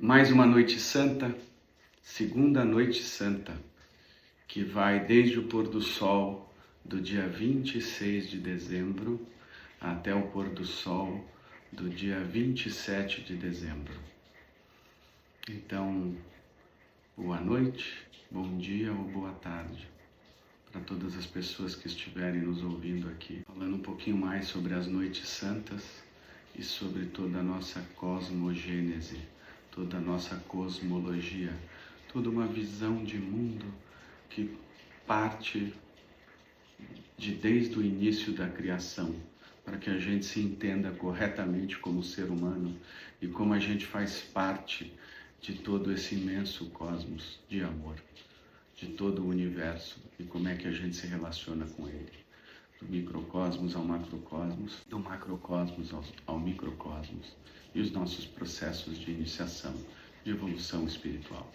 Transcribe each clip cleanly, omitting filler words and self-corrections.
Mais uma noite santa, segunda noite santa, que vai desde o pôr do sol do dia 26 de dezembro até o pôr do sol do dia 27 de dezembro. Então, boa noite, bom dia ou boa tarde para todas as pessoas que estiverem nos ouvindo aqui, falando um pouquinho mais sobre as noites santas e sobre toda a nossa cosmogênese, toda a nossa cosmologia, toda uma visão de mundo que parte desde o início da criação, para que a gente se entenda corretamente como ser humano e como a gente faz parte de todo esse imenso cosmos de amor, de todo o universo e como é que a gente se relaciona com ele. Do microcosmos ao macrocosmos, do macrocosmos ao microcosmos e os nossos processos de iniciação, de evolução espiritual.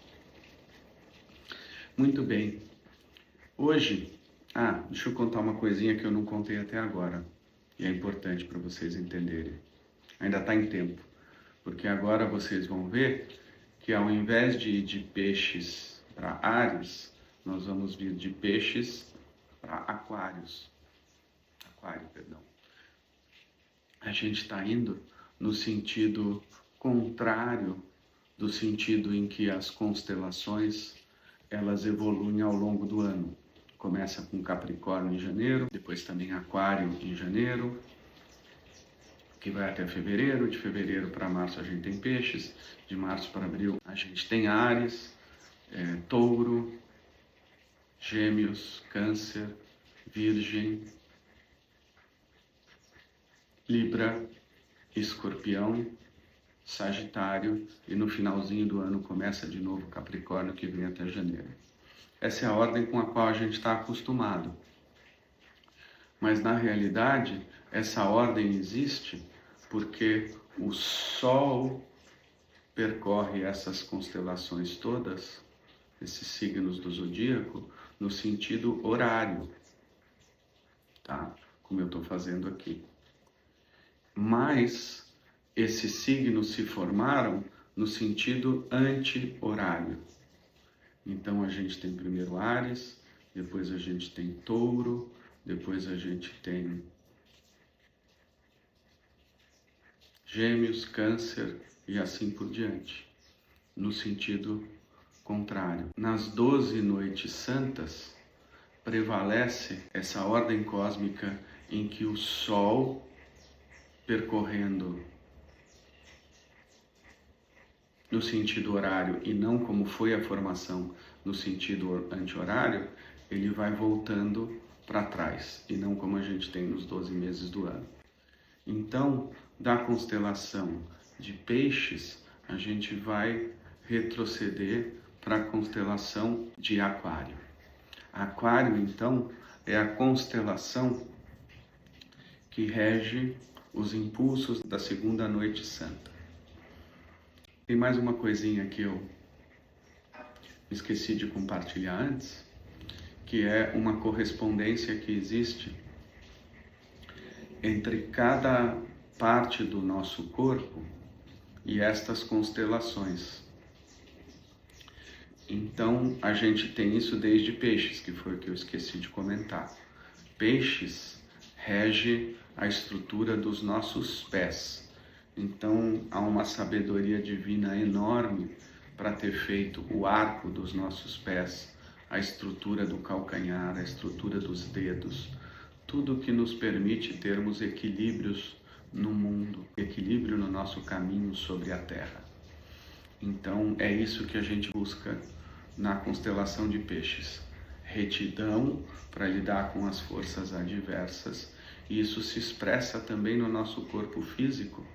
Muito bem. Hoje, deixa eu contar uma coisinha que eu não contei até agora e é importante para vocês entenderem. Ainda está em tempo, porque agora vocês vão ver que ao invés de ir de peixes para Áries, nós vamos vir de peixes para aquários. Aquário, perdão. A gente está indo no sentido contrário do sentido em que as constelações elas evoluem ao longo do ano. Começa com Capricórnio em janeiro, depois também Aquário em janeiro, que vai até fevereiro. De fevereiro para março a gente tem peixes, de março para abril a gente tem Áries, Touro, Gêmeos, Câncer, Virgem, Libra, Escorpião, Sagitário e no finalzinho do ano começa de novo Capricórnio, que vem até janeiro. Essa é a ordem com a qual a gente está acostumado. Mas na realidade, essa ordem existe porque o Sol percorre essas constelações todas, esses signos do zodíaco, no sentido horário, tá? Como eu estou fazendo aqui. Mas esses signos se formaram no sentido anti-horário. Então a gente tem primeiro Áries, depois a gente tem Touro, depois a gente tem Gêmeos, Câncer e assim por diante, no sentido contrário. Nas 12 noites santas prevalece essa ordem cósmica em que o Sol percorrendo no sentido horário e não como foi a formação no sentido anti-horário, ele vai voltando para trás e não como a gente tem nos 12 meses do ano. Então, da constelação de Peixes, a gente vai retroceder para a constelação de Aquário. Aquário, então, é a constelação que rege os impulsos da segunda noite santa. Tem mais uma coisinha que eu esqueci de compartilhar antes, que é uma correspondência que existe entre cada parte do nosso corpo e estas constelações. Então, a gente tem isso desde Peixes, que foi o que eu esqueci de comentar. Peixes rege a estrutura dos nossos pés. Então, há uma sabedoria divina enorme para ter feito o arco dos nossos pés, a estrutura do calcanhar, a estrutura dos dedos, tudo que nos permite termos equilíbrios no mundo, equilíbrio no nosso caminho sobre a Terra. Então, é isso que a gente busca na constelação de Peixes. Retidão para lidar com as forças adversas. E isso se expressa também no nosso corpo físico,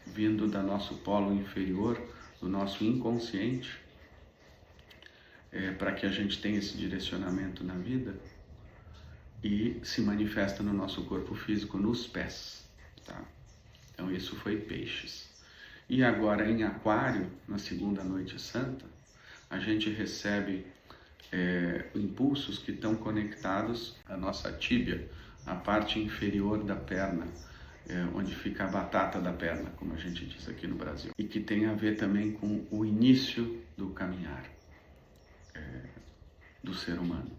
vindo do nosso polo inferior, do nosso inconsciente, para que a gente tenha esse direcionamento na vida, e se manifesta no nosso corpo físico, nos pés, tá? Então isso foi Peixes. E agora em Aquário, na segunda noite santa, a gente recebe impulsos que estão conectados à nossa tíbia, a parte inferior da perna, onde fica a batata da perna, como a gente diz aqui no Brasil, e que tem a ver também com o início do caminhar do ser humano.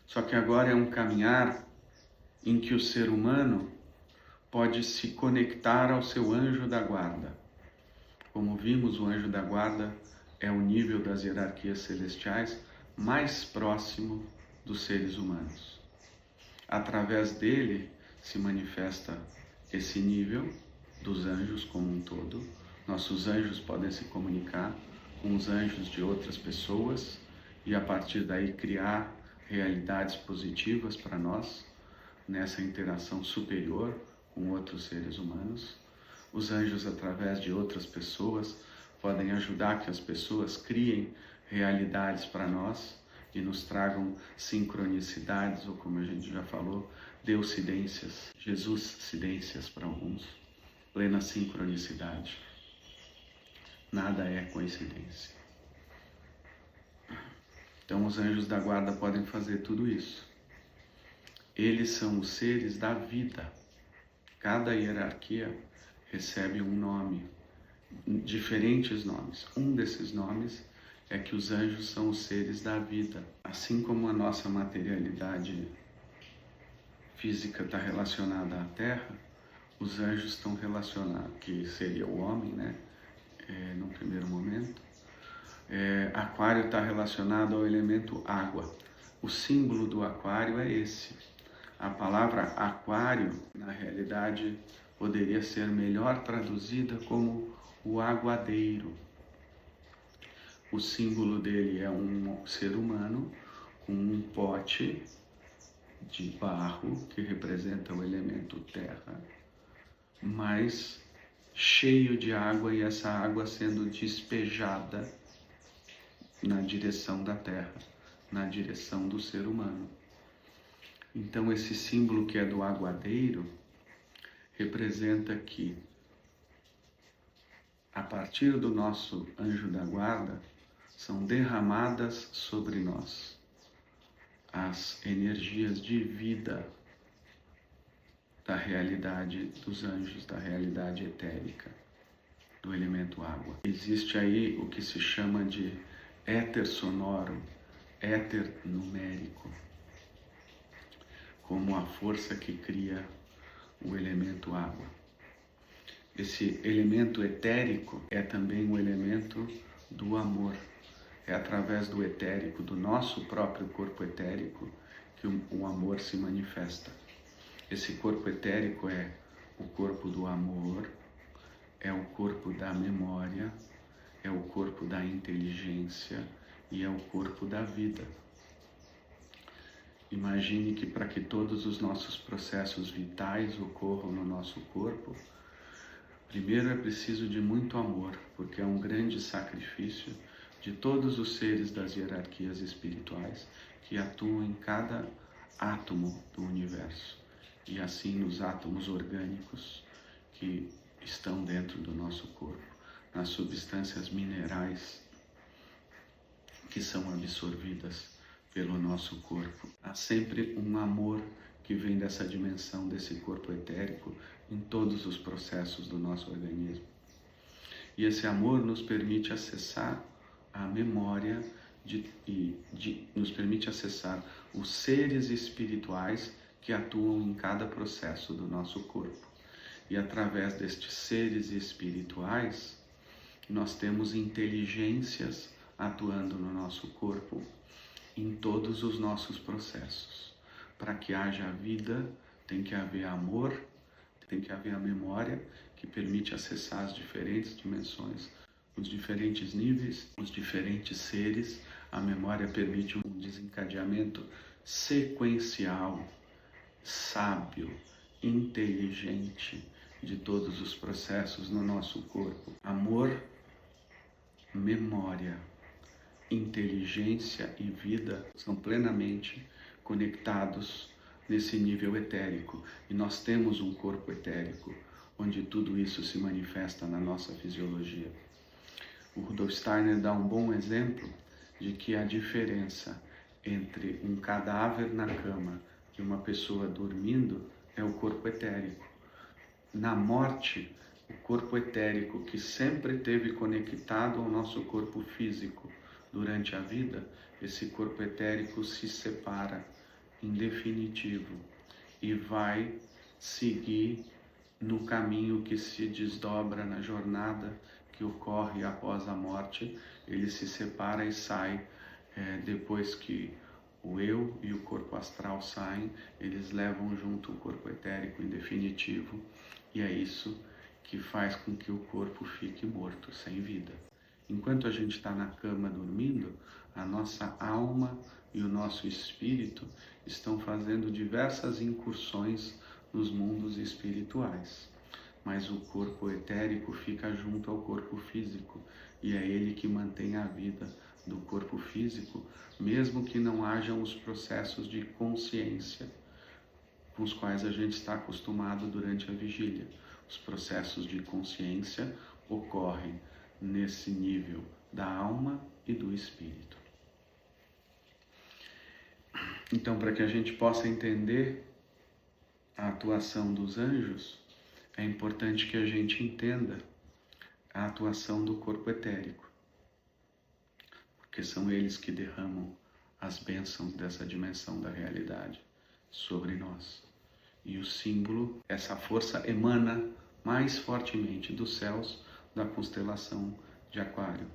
Só que agora é um caminhar em que o ser humano pode se conectar ao seu anjo da guarda. Como vimos, o anjo da guarda é o nível das hierarquias celestiais mais próximo dos seres humanos. Através dele se manifesta esse nível dos anjos como um todo. Nossos anjos podem se comunicar com os anjos de outras pessoas e a partir daí criar realidades positivas para nós nessa interação superior com outros seres humanos. Os anjos, através de outras pessoas, podem ajudar que as pessoas criem realidades para nós e nos tragam sincronicidades, ou como a gente já falou, Deucidências, Jesus-cidências para alguns, plena sincronicidade. Nada é coincidência. Então os anjos da guarda podem fazer tudo isso. Eles são os seres da vida. Cada hierarquia recebe um nome, diferentes nomes. Um desses nomes é que os anjos são os seres da vida. Assim como a nossa materialidade física está relacionada à Terra, os anjos estão relacionados, que seria o homem, né? No primeiro momento. Aquário está relacionado ao elemento água. O símbolo do aquário é esse. A palavra aquário, na realidade, poderia ser melhor traduzida como o aguadeiro. O símbolo dele é um ser humano com um pote de barro, que representa o elemento terra, mas cheio de água, e essa água sendo despejada na direção da terra, na direção do ser humano. Então esse símbolo que é do aguadeiro representa que a partir do nosso anjo da guarda são derramadas sobre nós as energias de vida da realidade dos anjos, da realidade etérica, do elemento água. Existe aí o que se chama de éter sonoro, éter numérico, como a força que cria o elemento água. Esse elemento etérico é também o elemento do amor. É através do etérico, do nosso próprio corpo etérico, que o amor se manifesta. Esse corpo etérico é o corpo do amor, é o corpo da memória, é o corpo da inteligência e é o corpo da vida. Imagine que para que todos os nossos processos vitais ocorram no nosso corpo, primeiro é preciso de muito amor, porque é um grande sacrifício de todos os seres das hierarquias espirituais que atuam em cada átomo do universo e assim nos átomos orgânicos que estão dentro do nosso corpo, nas substâncias minerais que são absorvidas pelo nosso corpo. Há sempre um amor que vem dessa dimensão, desse corpo etérico, em todos os processos do nosso organismo. E esse amor nos permite acessar a memória nos permite acessar os seres espirituais que atuam em cada processo do nosso corpo. E através destes seres espirituais, nós temos inteligências atuando no nosso corpo, em todos os nossos processos. Para que haja vida, tem que haver amor, tem que haver a memória que permite acessar as diferentes dimensões, os diferentes níveis, os diferentes seres. A memória permite um desencadeamento sequencial, sábio, inteligente de todos os processos no nosso corpo. Amor, memória, inteligência e vida são plenamente conectados nesse nível etérico. E nós temos um corpo etérico, onde tudo isso se manifesta na nossa fisiologia. O Rudolf Steiner dá um bom exemplo de que a diferença entre um cadáver na cama e uma pessoa dormindo é o corpo etérico. na morte, o corpo etérico que sempre esteve conectado ao nosso corpo físico durante a vida, esse corpo etérico se separa em definitivo e vai seguir no caminho que se desdobra na jornada que ocorre após a morte. Ele se separa e sai depois que o eu e o corpo astral saem, eles levam junto o corpo etérico em definitivo, e é isso que faz com que o corpo fique morto, sem vida. Enquanto a gente está na cama dormindo, a nossa alma e o nosso espírito estão fazendo diversas incursões nos mundos espirituais, mas o corpo etérico fica junto ao corpo físico, e é ele que mantém a vida do corpo físico, mesmo que não hajam os processos de consciência com os quais a gente está acostumado durante a vigília. Os processos de consciência ocorrem nesse nível da alma e do espírito. Então, para que a gente possa entender a atuação dos anjos, é importante que a gente entenda a atuação do corpo etérico, porque são eles que derramam as bênçãos dessa dimensão da realidade sobre nós. E o símbolo, essa força emana mais fortemente dos céus da constelação de Aquário,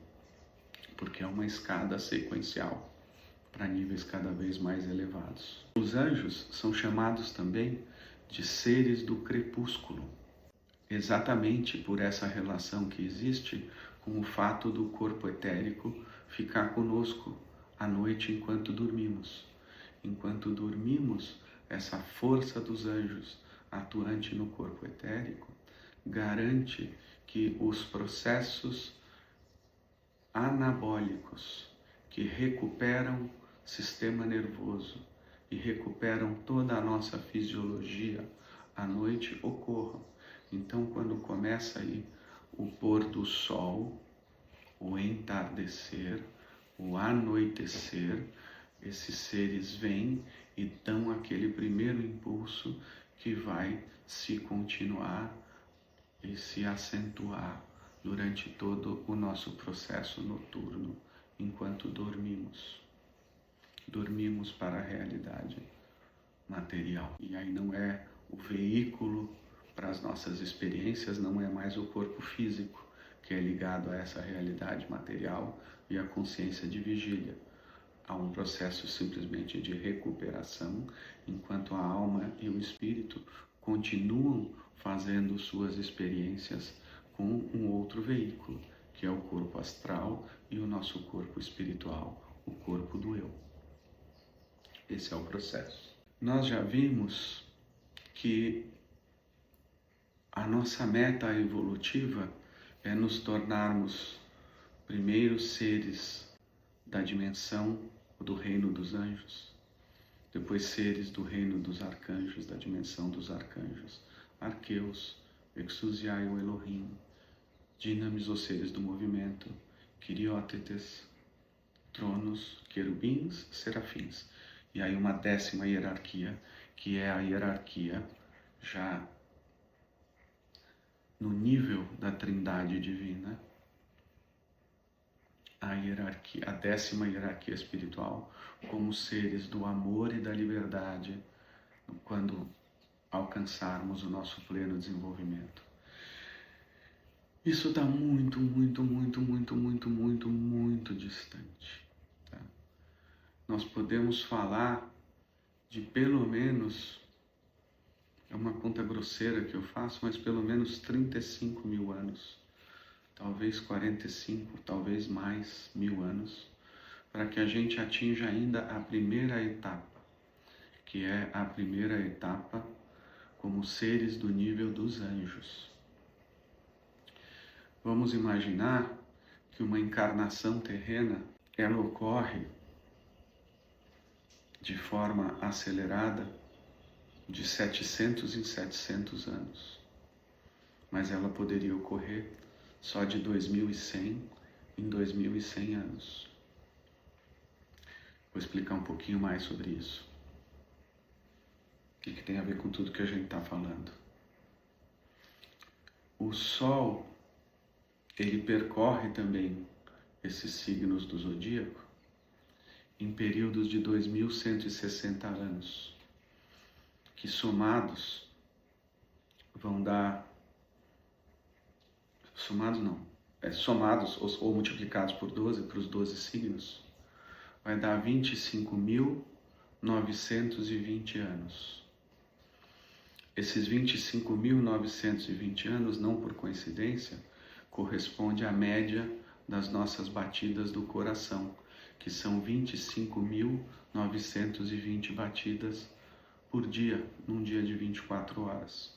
porque é uma escada sequencial para níveis cada vez mais elevados. Os anjos são chamados também de seres do crepúsculo, exatamente por essa relação que existe com o fato do corpo etérico ficar conosco à noite enquanto dormimos. Enquanto dormimos, essa força dos anjos atuante no corpo etérico garante que os processos anabólicos que recuperam sistema nervoso e recuperam toda a nossa fisiologia à noite ocorram. Então, quando começa aí o pôr do sol, o entardecer, o anoitecer, esses seres vêm e dão aquele primeiro impulso que vai se continuar e se acentuar durante todo o nosso processo noturno, enquanto dormimos. Dormimos para a realidade material. E aí não é o veículo para as nossas experiências, não é mais o corpo físico que é ligado a essa realidade material e a consciência de vigília. Há um processo simplesmente de recuperação, enquanto a alma e o espírito continuam fazendo suas experiências com um outro veículo, que é o corpo astral e o nosso corpo espiritual, o corpo do eu. Esse é o processo. Nós já vimos que a nossa meta evolutiva é nos tornarmos primeiros seres da dimensão do reino dos anjos, depois seres do reino dos arcanjos, da dimensão dos arcanjos, arqueus, exousiai o Elohim, dinamis, os seres do movimento, quiriótetes, tronos, querubins, serafins. E aí uma 10ª hierarquia, que é a hierarquia já no nível da Trindade Divina, a 10ª hierarquia espiritual, como seres do amor e da liberdade, quando alcançarmos o nosso pleno desenvolvimento. Isso está muito, muito, muito, muito, muito, muito, muito distante. Tá? Nós podemos falar de pelo menos, é uma conta grosseira que eu faço, mas pelo menos 35 mil anos, talvez 45, talvez mais 1000 anos, para que a gente atinja ainda a primeira etapa, que é a primeira etapa como seres do nível dos anjos. Vamos imaginar que uma encarnação terrena, ela ocorre de forma acelerada de 700 em 700 anos, mas ela poderia ocorrer só de 2100 em 2100 anos. Vou explicar um pouquinho mais sobre isso. O que tem a ver com tudo que a gente está falando. O Sol, ele percorre também esses signos do zodíaco em períodos de 2160 anos, que somados vão dar, somados ou multiplicados por 12, para os 12 signos, vai dar 25.920 anos. Esses 25.920 anos, não por coincidência, corresponde à média das nossas batidas do coração, que são 25.920 batidas por dia, num dia de 24 horas.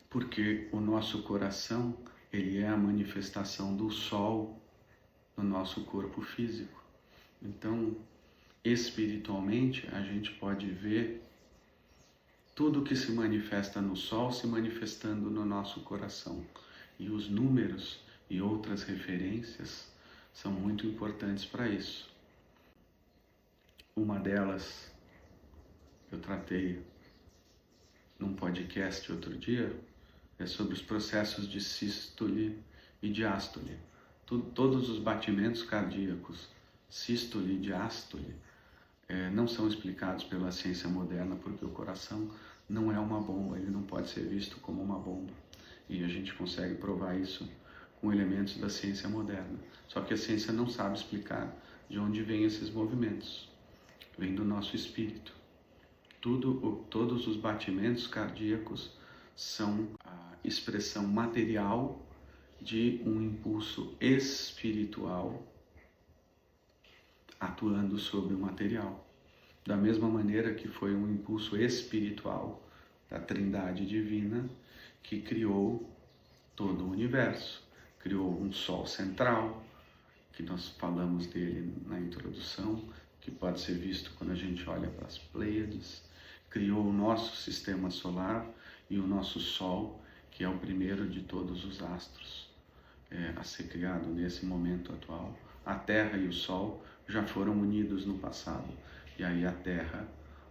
Porque o nosso coração, ele é a manifestação do Sol no nosso corpo físico. Então, espiritualmente, a gente pode ver tudo que se manifesta no Sol se manifestando no nosso coração. E os números e outras referências são muito importantes para isso. Uma delas eu tratei num podcast outro dia, é sobre os processos de sístole e diástole. Todos os batimentos cardíacos, sístole e diástole, não são explicados pela ciência moderna, porque o coração não é uma bomba, ele não pode ser visto como uma bomba. E a gente consegue provar isso com elementos da ciência moderna. Só que a ciência não sabe explicar de onde vêm esses movimentos. Vem do nosso espírito. Todos os batimentos cardíacos são a expressão material de um impulso espiritual atuando sobre o material. Da mesma maneira que foi um impulso espiritual da Trindade Divina que criou todo o universo. Criou um Sol central, que nós falamos dele na introdução, que pode ser visto quando a gente olha para as Pleiades. Criou o nosso sistema solar e o nosso Sol, que é o primeiro de todos os astros a ser criado nesse momento atual. A Terra e o Sol já foram unidos no passado. E aí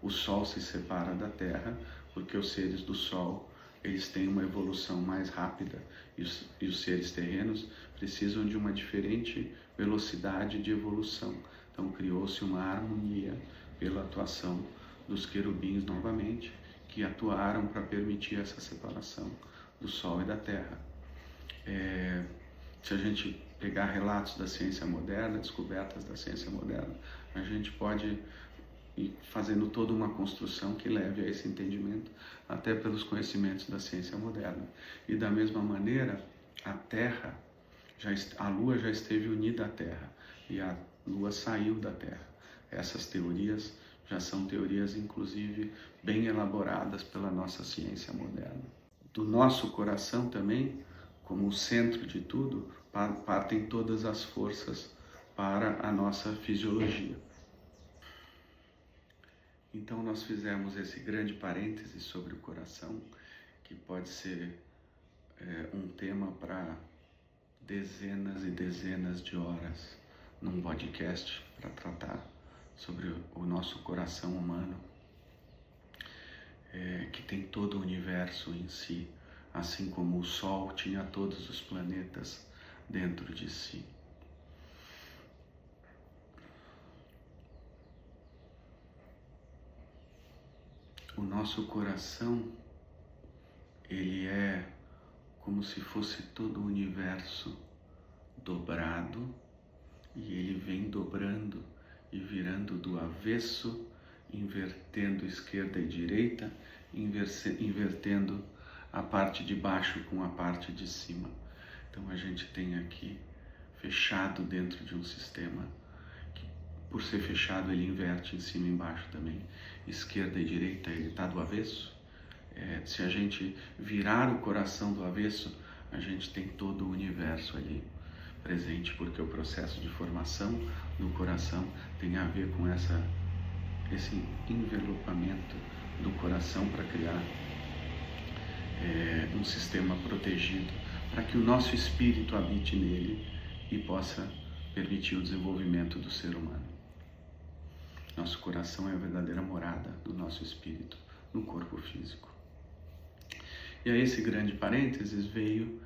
o Sol se separa da Terra, porque os seres do Sol, eles têm uma evolução mais rápida e os seres terrenos precisam de uma diferente velocidade de evolução. Então criou-se uma harmonia pela atuação dos querubins novamente, que atuaram para permitir essa separação do Sol e da Terra. Se a gente pegar relatos da ciência moderna, descobertas da ciência moderna, a gente pode ir fazendo toda uma construção que leve a esse entendimento, até pelos conhecimentos da ciência moderna. E da mesma maneira, a Lua já esteve unida à Terra e a Lua saiu da Terra. Essas teorias já são teorias, inclusive, bem elaboradas pela nossa ciência moderna. Do nosso coração também, como o centro de tudo, partem todas as forças para a nossa fisiologia. Então nós fizemos esse grande parêntese sobre o coração, que pode ser um tema para dezenas e dezenas de horas num podcast para tratar sobre o nosso coração humano, que tem todo o universo em si, assim como o Sol tinha todos os planetas dentro de si. O nosso coração, ele é como se fosse todo o universo dobrado, e ele vem dobrando e virando do avesso, invertendo esquerda e direita, invertendo a parte de baixo com a parte de cima. Então a gente tem aqui fechado dentro de um sistema que, por ser fechado, ele inverte em cima e embaixo também. Esquerda e direita, ele está do avesso. Se a gente virar o coração do avesso, a gente tem todo o universo ali presente, porque o processo de formação do coração tem a ver com esse envelopamento do coração para criar um sistema protegido, para que o nosso espírito habite nele e possa permitir o desenvolvimento do ser humano. Nosso coração é a verdadeira morada do nosso espírito no corpo físico. E aí esse grande parênteses veio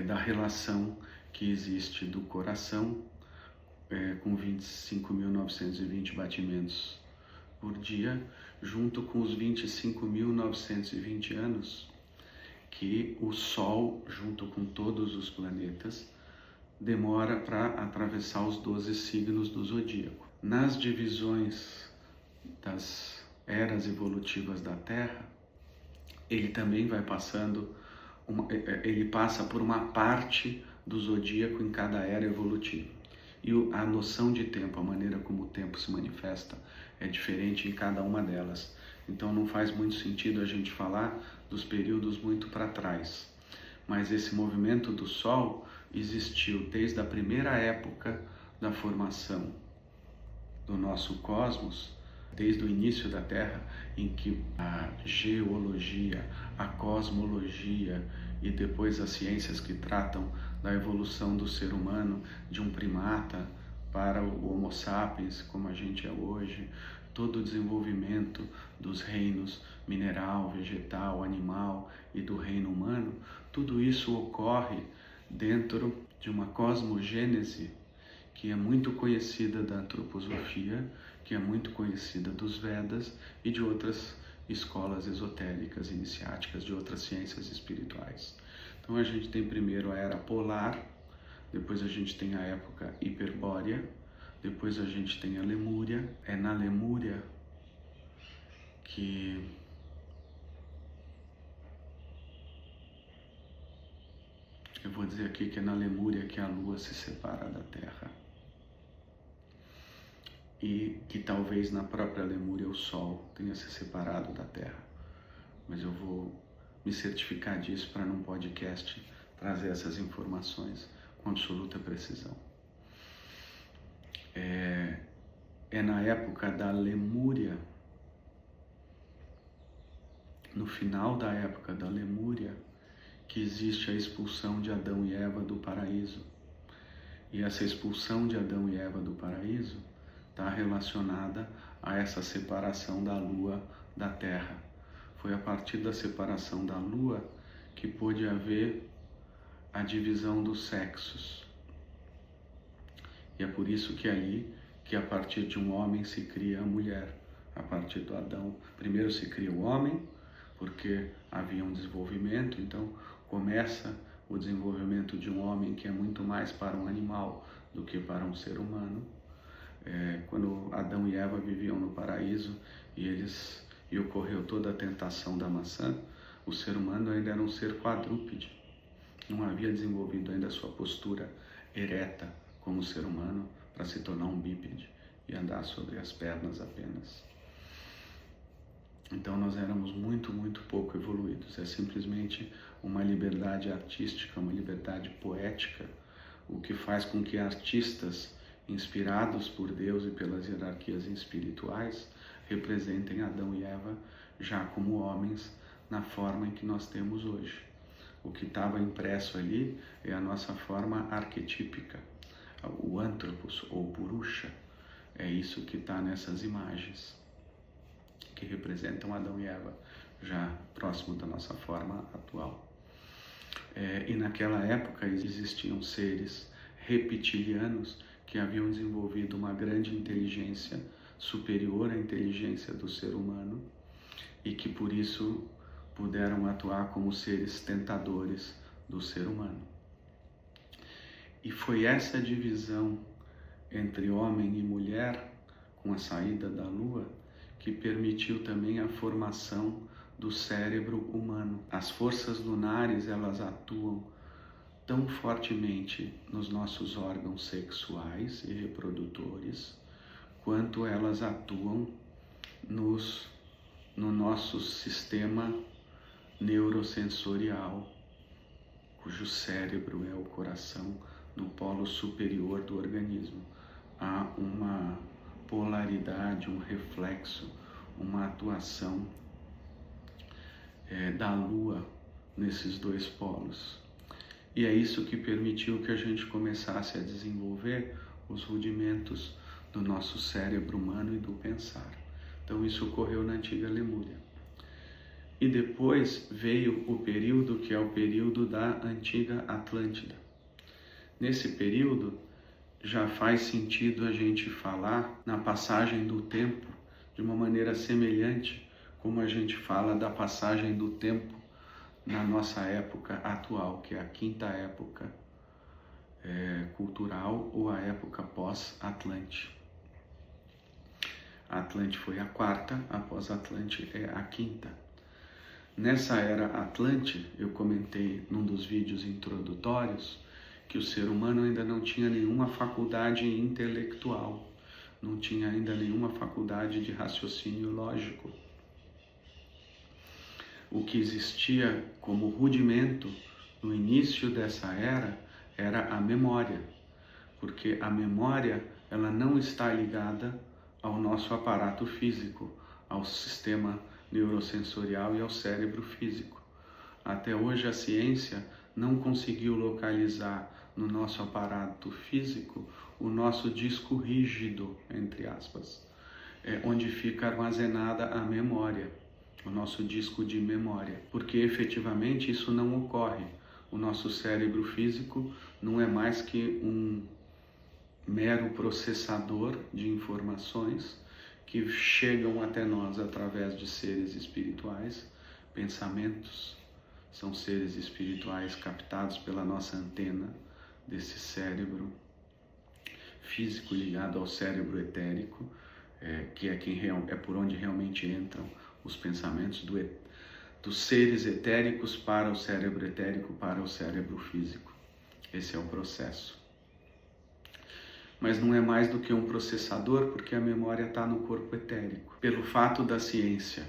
da relação que existe do coração com 25.920 batimentos por dia, junto com os 25.920 anos que o Sol, junto com todos os planetas, demora para atravessar os 12 signos do zodíaco. Nas divisões das eras evolutivas da Terra, ele também vai passando, ele passa por uma parte do zodíaco em cada era evolutiva. E a noção de tempo, a maneira como o tempo se manifesta, é diferente em cada uma delas. Então não faz muito sentido a gente falar dos períodos muito para trás. Mas esse movimento do Sol existiu desde a primeira época da formação do nosso cosmos, desde o início da Terra, em que a geologia, a cosmologia e depois as ciências que tratam da evolução do ser humano, de um primata para o Homo sapiens, como a gente é hoje, todo o desenvolvimento dos reinos mineral, vegetal, animal e do reino humano, tudo isso ocorre dentro de uma cosmogênese que é muito conhecida da antroposofia, que é muito conhecida dos Vedas e de outras escolas esotéricas, iniciáticas, de outras ciências espirituais. Então a gente tem primeiro a era polar, depois a gente tem a época hiperbórea, depois a gente tem a Lemúria. É na Lemúria que eu vou dizer aqui que é na Lemúria que a Lua se separa da Terra. E que talvez na própria Lemúria o Sol tenha se separado da Terra. Mas eu vou me certificar disso para num podcast trazer essas informações com absoluta precisão. É na época da Lemúria, no final da época da Lemúria, que existe a expulsão de Adão e Eva do paraíso. E essa expulsão de Adão e Eva do paraíso está relacionada a essa separação da Lua da Terra. Foi a partir da separação da Lua que pôde haver a divisão dos sexos. E é por isso que ali, que a partir de um homem se cria a mulher. A partir do Adão, primeiro se cria o homem, porque havia um desenvolvimento, então começa o desenvolvimento de um homem que é muito mais para um animal do que para um ser humano. Quando Adão e Eva viviam no paraíso e ocorreu toda a tentação da maçã, o ser humano ainda era um ser quadrúpede, não havia desenvolvido ainda a sua postura ereta como ser humano para se tornar um bípede e andar sobre as pernas apenas. Então nós éramos muito, muito pouco evoluídos. É simplesmente uma liberdade artística, uma liberdade poética, o que faz com que artistas inspirados por Deus e pelas hierarquias espirituais representem Adão e Eva já como homens na forma em que nós temos hoje. O que estava impresso ali é a nossa forma arquetípica, o antropos ou purusha. É isso que está nessas imagens que representam Adão e Eva, já próximo da nossa forma atual. E naquela época existiam seres reptilianos que haviam desenvolvido uma grande inteligência superior à inteligência do ser humano e que por isso puderam atuar como seres tentadores do ser humano. E foi essa divisão entre homem e mulher, com a saída da Lua, que permitiu também a formação do cérebro humano. As forças lunares, elas atuam tão fortemente nos nossos órgãos sexuais e reprodutores, quanto elas atuam no nosso sistema neurosensorial, cujo cérebro é o coração no polo superior do organismo. Há uma polaridade, um reflexo, uma atuação da Lua nesses dois polos. E é isso que permitiu que a gente começasse a desenvolver os rudimentos do nosso cérebro humano e do pensar. Então isso ocorreu na antiga Lemúria. E depois veio o período que é o período da antiga Atlântida. Nesse período, já faz sentido a gente falar na passagem do tempo de uma maneira semelhante como a gente fala da passagem do tempo na nossa época atual, que é a quinta época cultural ou a época pós-Atlante. A Atlante foi a quarta, após Atlante é a quinta. Nessa era Atlante, eu comentei num dos vídeos introdutórios que o ser humano ainda não tinha nenhuma faculdade intelectual, não tinha ainda nenhuma faculdade de raciocínio lógico. O que existia como rudimento no início dessa era a memória, porque a memória ela não está ligada ao nosso aparato físico, ao sistema neurosensorial e ao cérebro físico. Até hoje a ciência não conseguiu localizar no nosso aparato físico o nosso disco rígido, entre aspas, onde fica armazenada a memória, o nosso disco de memória, porque efetivamente isso não ocorre. O nosso cérebro físico não é mais que um mero processador de informações que chegam até nós através de seres espirituais. Pensamentos são seres espirituais captados pela nossa antena desse cérebro físico ligado ao cérebro etérico, que é por onde realmente entram os pensamentos dos seres etéricos para o cérebro etérico, para o cérebro físico. Esse é o processo. Mas não é mais do que um processador, porque a memória está no corpo etérico. Pelo fato da ciência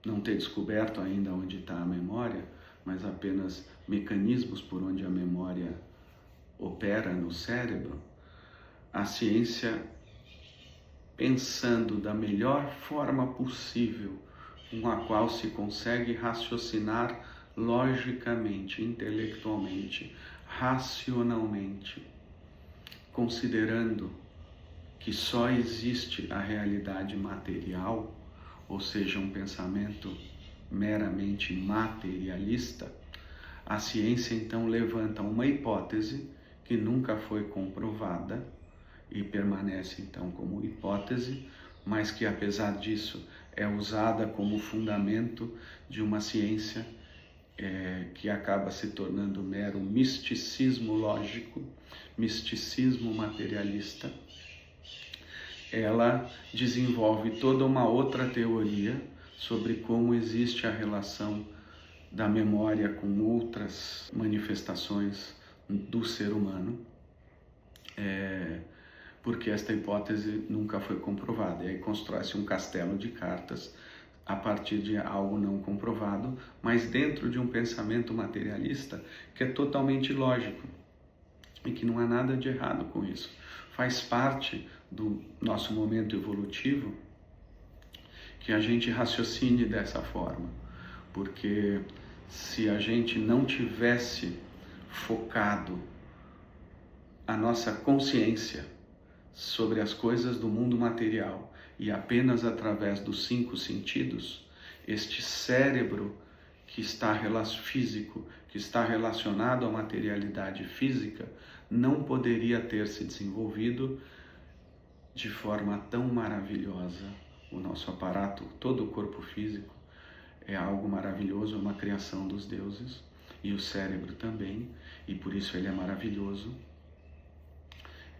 não ter descoberto ainda onde está a memória, mas apenas mecanismos por onde a memória opera no cérebro, a ciência, pensando da melhor forma possível com a qual se consegue raciocinar logicamente, intelectualmente, racionalmente, considerando que só existe a realidade material, ou seja, um pensamento meramente materialista, a ciência então levanta uma hipótese que nunca foi comprovada e permanece então como hipótese, mas que apesar disso é usada como fundamento de uma ciência que acaba se tornando mero misticismo lógico, misticismo materialista. Ela desenvolve toda uma outra teoria sobre como existe a relação da memória com outras manifestações do ser humano, porque esta hipótese nunca foi comprovada. E aí constrói-se um castelo de cartas a partir de algo não comprovado, mas dentro de um pensamento materialista que é totalmente lógico e que não há nada de errado com isso. Faz parte do nosso momento evolutivo que a gente raciocine dessa forma, porque se a gente não tivesse focado a nossa consciência sobre as coisas do mundo material e apenas através dos 5 sentidos, este cérebro físico, que está relacionado à materialidade física, não poderia ter se desenvolvido de forma tão maravilhosa. O nosso aparato, todo o corpo físico, é algo maravilhoso, é uma criação dos deuses, e o cérebro também, e por isso ele é maravilhoso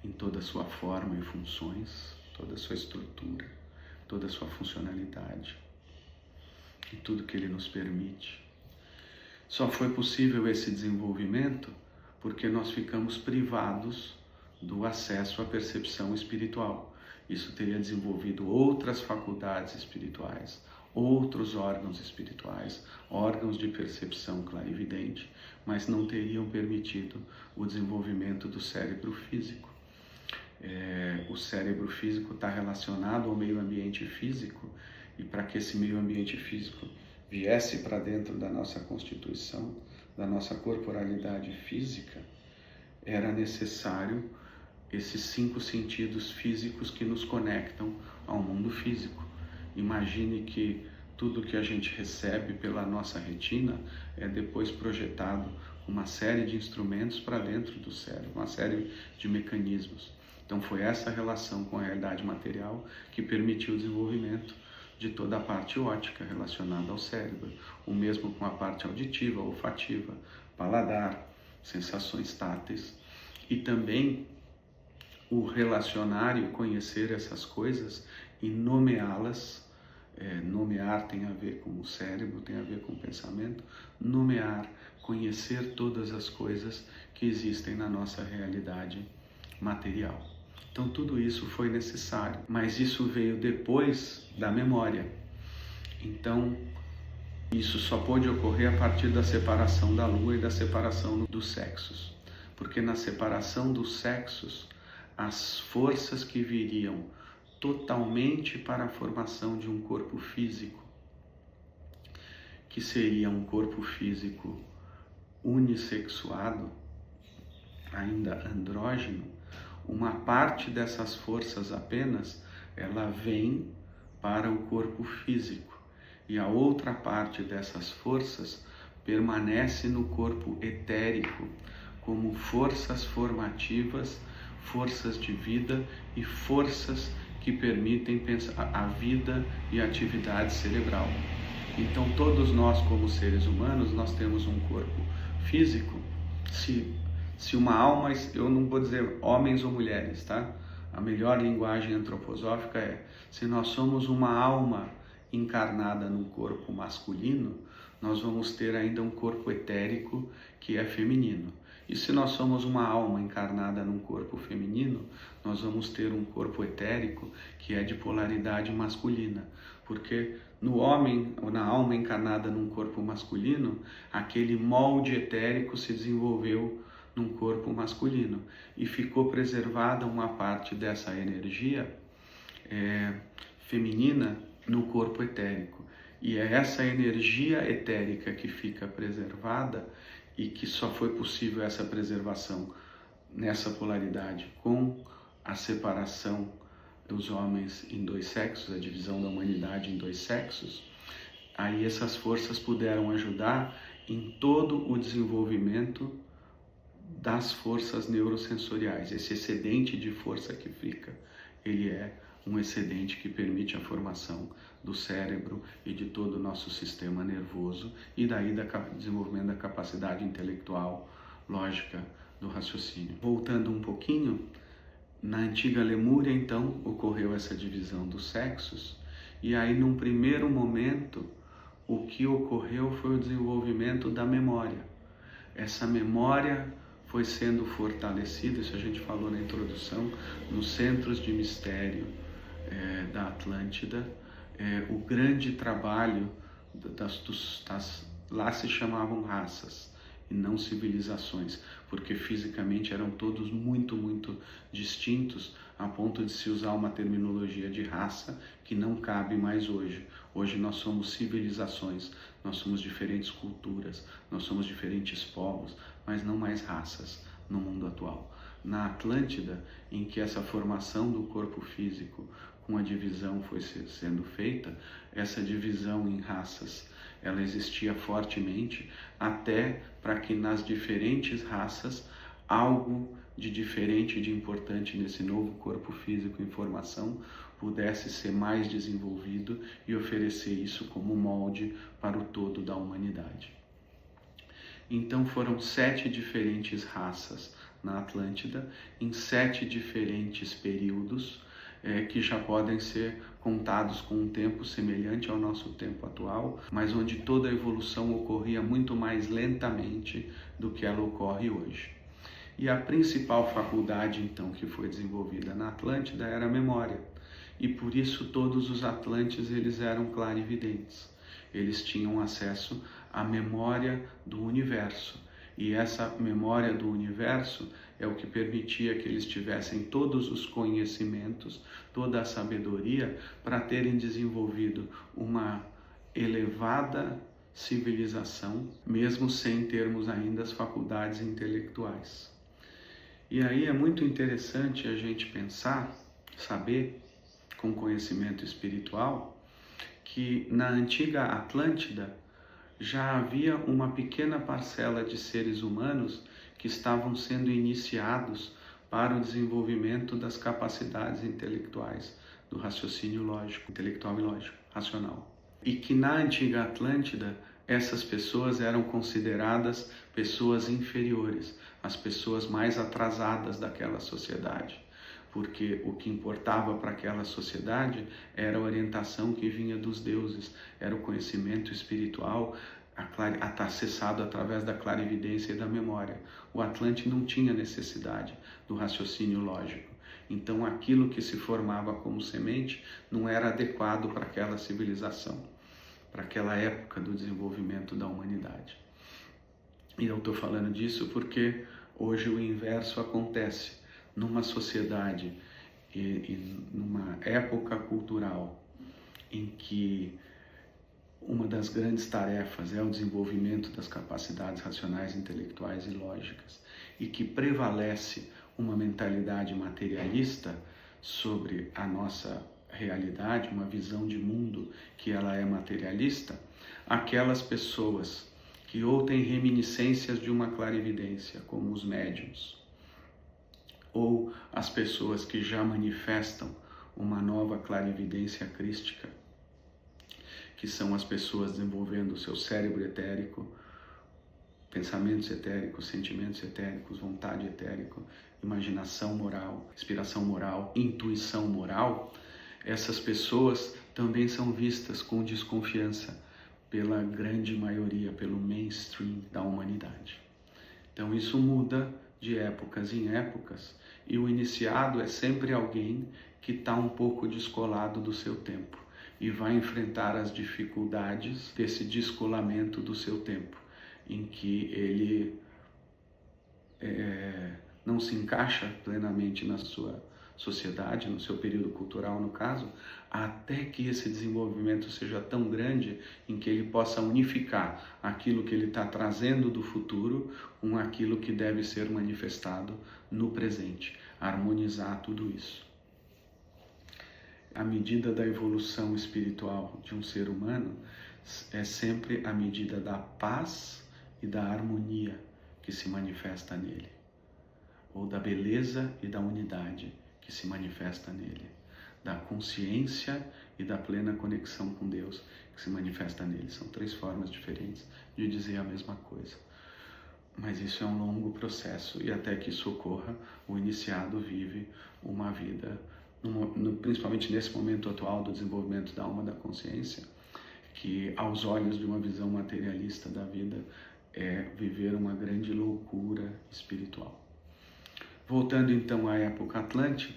em toda a sua forma e funções, toda a sua estrutura, toda a sua funcionalidade, e tudo que ele nos permite. Só foi possível esse desenvolvimento porque nós ficamos privados do acesso à percepção espiritual. Isso teria desenvolvido outras faculdades espirituais, outros órgãos espirituais, órgãos de percepção clarividente, mas não teriam permitido o desenvolvimento do cérebro físico. O cérebro físico está relacionado ao meio ambiente físico, e para que esse meio ambiente físico viesse para dentro da nossa constituição, da nossa corporalidade física, era necessário esses 5 sentidos físicos que nos conectam ao mundo físico. Imagine que tudo que a gente recebe pela nossa retina é depois projetado uma série de instrumentos para dentro do cérebro, uma série de mecanismos. Então foi essa relação com a realidade material que permitiu o desenvolvimento de toda a parte óptica relacionada ao cérebro, o mesmo com a parte auditiva, olfativa, paladar, sensações táteis, e também o relacionar e conhecer essas coisas e nomeá-las. Nomear tem a ver com o cérebro, tem a ver com o pensamento. Nomear, conhecer todas as coisas que existem na nossa realidade material. Então tudo isso foi necessário, mas isso veio depois da memória. Então isso só pôde ocorrer a partir da separação da lua e da separação dos sexos, porque na separação dos sexos as forças que viriam totalmente para a formação de um corpo físico, que seria um corpo físico unissexuado, ainda andrógeno, uma parte dessas forças apenas, ela vem para o corpo físico, e a outra parte dessas forças permanece no corpo etérico, como forças formativas, forças de vida e forças que permitem a vida e a atividade cerebral. Então todos nós como seres humanos, nós temos um corpo físico. Se uma alma, eu não vou dizer homens ou mulheres, tá? A melhor linguagem antroposófica é, se nós somos uma alma encarnada num corpo masculino, nós vamos ter ainda um corpo etérico que é feminino. E se nós somos uma alma encarnada num corpo feminino, nós vamos ter um corpo etérico que é de polaridade masculina. Porque no homem, ou na alma encarnada num corpo masculino, aquele molde etérico se desenvolveu num corpo masculino e ficou preservada uma parte dessa energia feminina no corpo etérico. E é essa energia etérica que fica preservada e que só foi possível essa preservação nessa polaridade com a separação dos homens em dois sexos, a divisão da humanidade em dois sexos. Aí essas forças puderam ajudar em todo o desenvolvimento das forças neurosensoriais. Esse excedente de força que fica, ele é um excedente que permite a formação do cérebro e de todo o nosso sistema nervoso e daí desenvolvimento da capacidade intelectual, lógica do raciocínio. Voltando um pouquinho, na antiga Lemúria, então, ocorreu essa divisão dos sexos e aí, num primeiro momento, o que ocorreu foi o desenvolvimento da memória. Essa memória foi sendo fortalecida, isso a gente falou na introdução, nos centros de mistério da Atlântida. O grande trabalho lá se chamavam raças e não civilizações, porque fisicamente eram todos muito distintos, a ponto de se usar uma terminologia de raça que não cabe mais hoje. Hoje nós somos civilizações, nós somos diferentes culturas, nós somos diferentes povos, mas não mais raças no mundo atual. Na Atlântida, em que essa formação do corpo físico com a divisão foi sendo feita, essa divisão em raças, ela existia fortemente, até para que nas diferentes raças algo de diferente e de importante nesse novo corpo físico em formação pudesse ser mais desenvolvido e oferecer isso como molde para o todo da humanidade. Então foram 7 diferentes raças na Atlântida, em 7 diferentes períodos, que já podem ser contados com um tempo semelhante ao nosso tempo atual, mas onde toda a evolução ocorria muito mais lentamente do que ela ocorre hoje. E a principal faculdade, então, que foi desenvolvida na Atlântida era a memória. E por isso todos os atlantes eles eram clarividentes. Eles tinham acesso à memória do universo. E essa memória do universo é o que permitia que eles tivessem todos os conhecimentos, toda a sabedoria, para terem desenvolvido uma elevada civilização, mesmo sem termos ainda as faculdades intelectuais. E aí é muito interessante a gente pensar, saber, com conhecimento espiritual, que na antiga Atlântida já havia uma pequena parcela de seres humanos que estavam sendo iniciados para o desenvolvimento das capacidades intelectuais, do raciocínio lógico, intelectual e lógico, racional. E que na antiga Atlântida essas pessoas eram consideradas pessoas inferiores, as pessoas mais atrasadas daquela sociedade, porque o que importava para aquela sociedade era a orientação que vinha dos deuses, era o conhecimento espiritual acessado através da clarividência e da memória. O Atlante não tinha necessidade do raciocínio lógico. Então aquilo que se formava como semente não era adequado para aquela civilização, para aquela época do desenvolvimento da humanidade. E eu estou falando disso porque hoje o inverso acontece. Numa sociedade e numa época cultural em que uma das grandes tarefas é o desenvolvimento das capacidades racionais, intelectuais e lógicas, e que prevalece uma mentalidade materialista sobre a nossa realidade, uma visão de mundo que ela é materialista, aquelas pessoas que ou têm reminiscências de uma clarividência, como os médiuns, ou as pessoas que já manifestam uma nova clarividência crística, que são as pessoas desenvolvendo o seu cérebro etérico, pensamentos etéricos, sentimentos etéricos, vontade etérica, imaginação moral, inspiração moral, intuição moral. Essas pessoas também são vistas com desconfiança pela grande maioria, pelo mainstream da humanidade. Então isso muda de épocas em épocas, e o iniciado é sempre alguém que está um pouco descolado do seu tempo e vai enfrentar as dificuldades desse descolamento do seu tempo, em que ele não se encaixa plenamente na sua sociedade, no seu período cultural, no caso, até que esse desenvolvimento seja tão grande em que ele possa unificar aquilo que ele está trazendo do futuro com aquilo que deve ser manifestado no presente, harmonizar tudo isso. A medida da evolução espiritual de um ser humano é sempre a medida da paz e da harmonia que se manifesta nele, ou da beleza e da unidade que se manifesta nele, da consciência e da plena conexão com Deus que se manifesta nele. São três formas diferentes de dizer a mesma coisa. Mas isso é um longo processo, e até que isso ocorra, o iniciado vive uma vida, principalmente nesse momento atual do desenvolvimento da alma da consciência, que aos olhos de uma visão materialista da vida é viver uma grande loucura espiritual. Voltando então à época Atlante,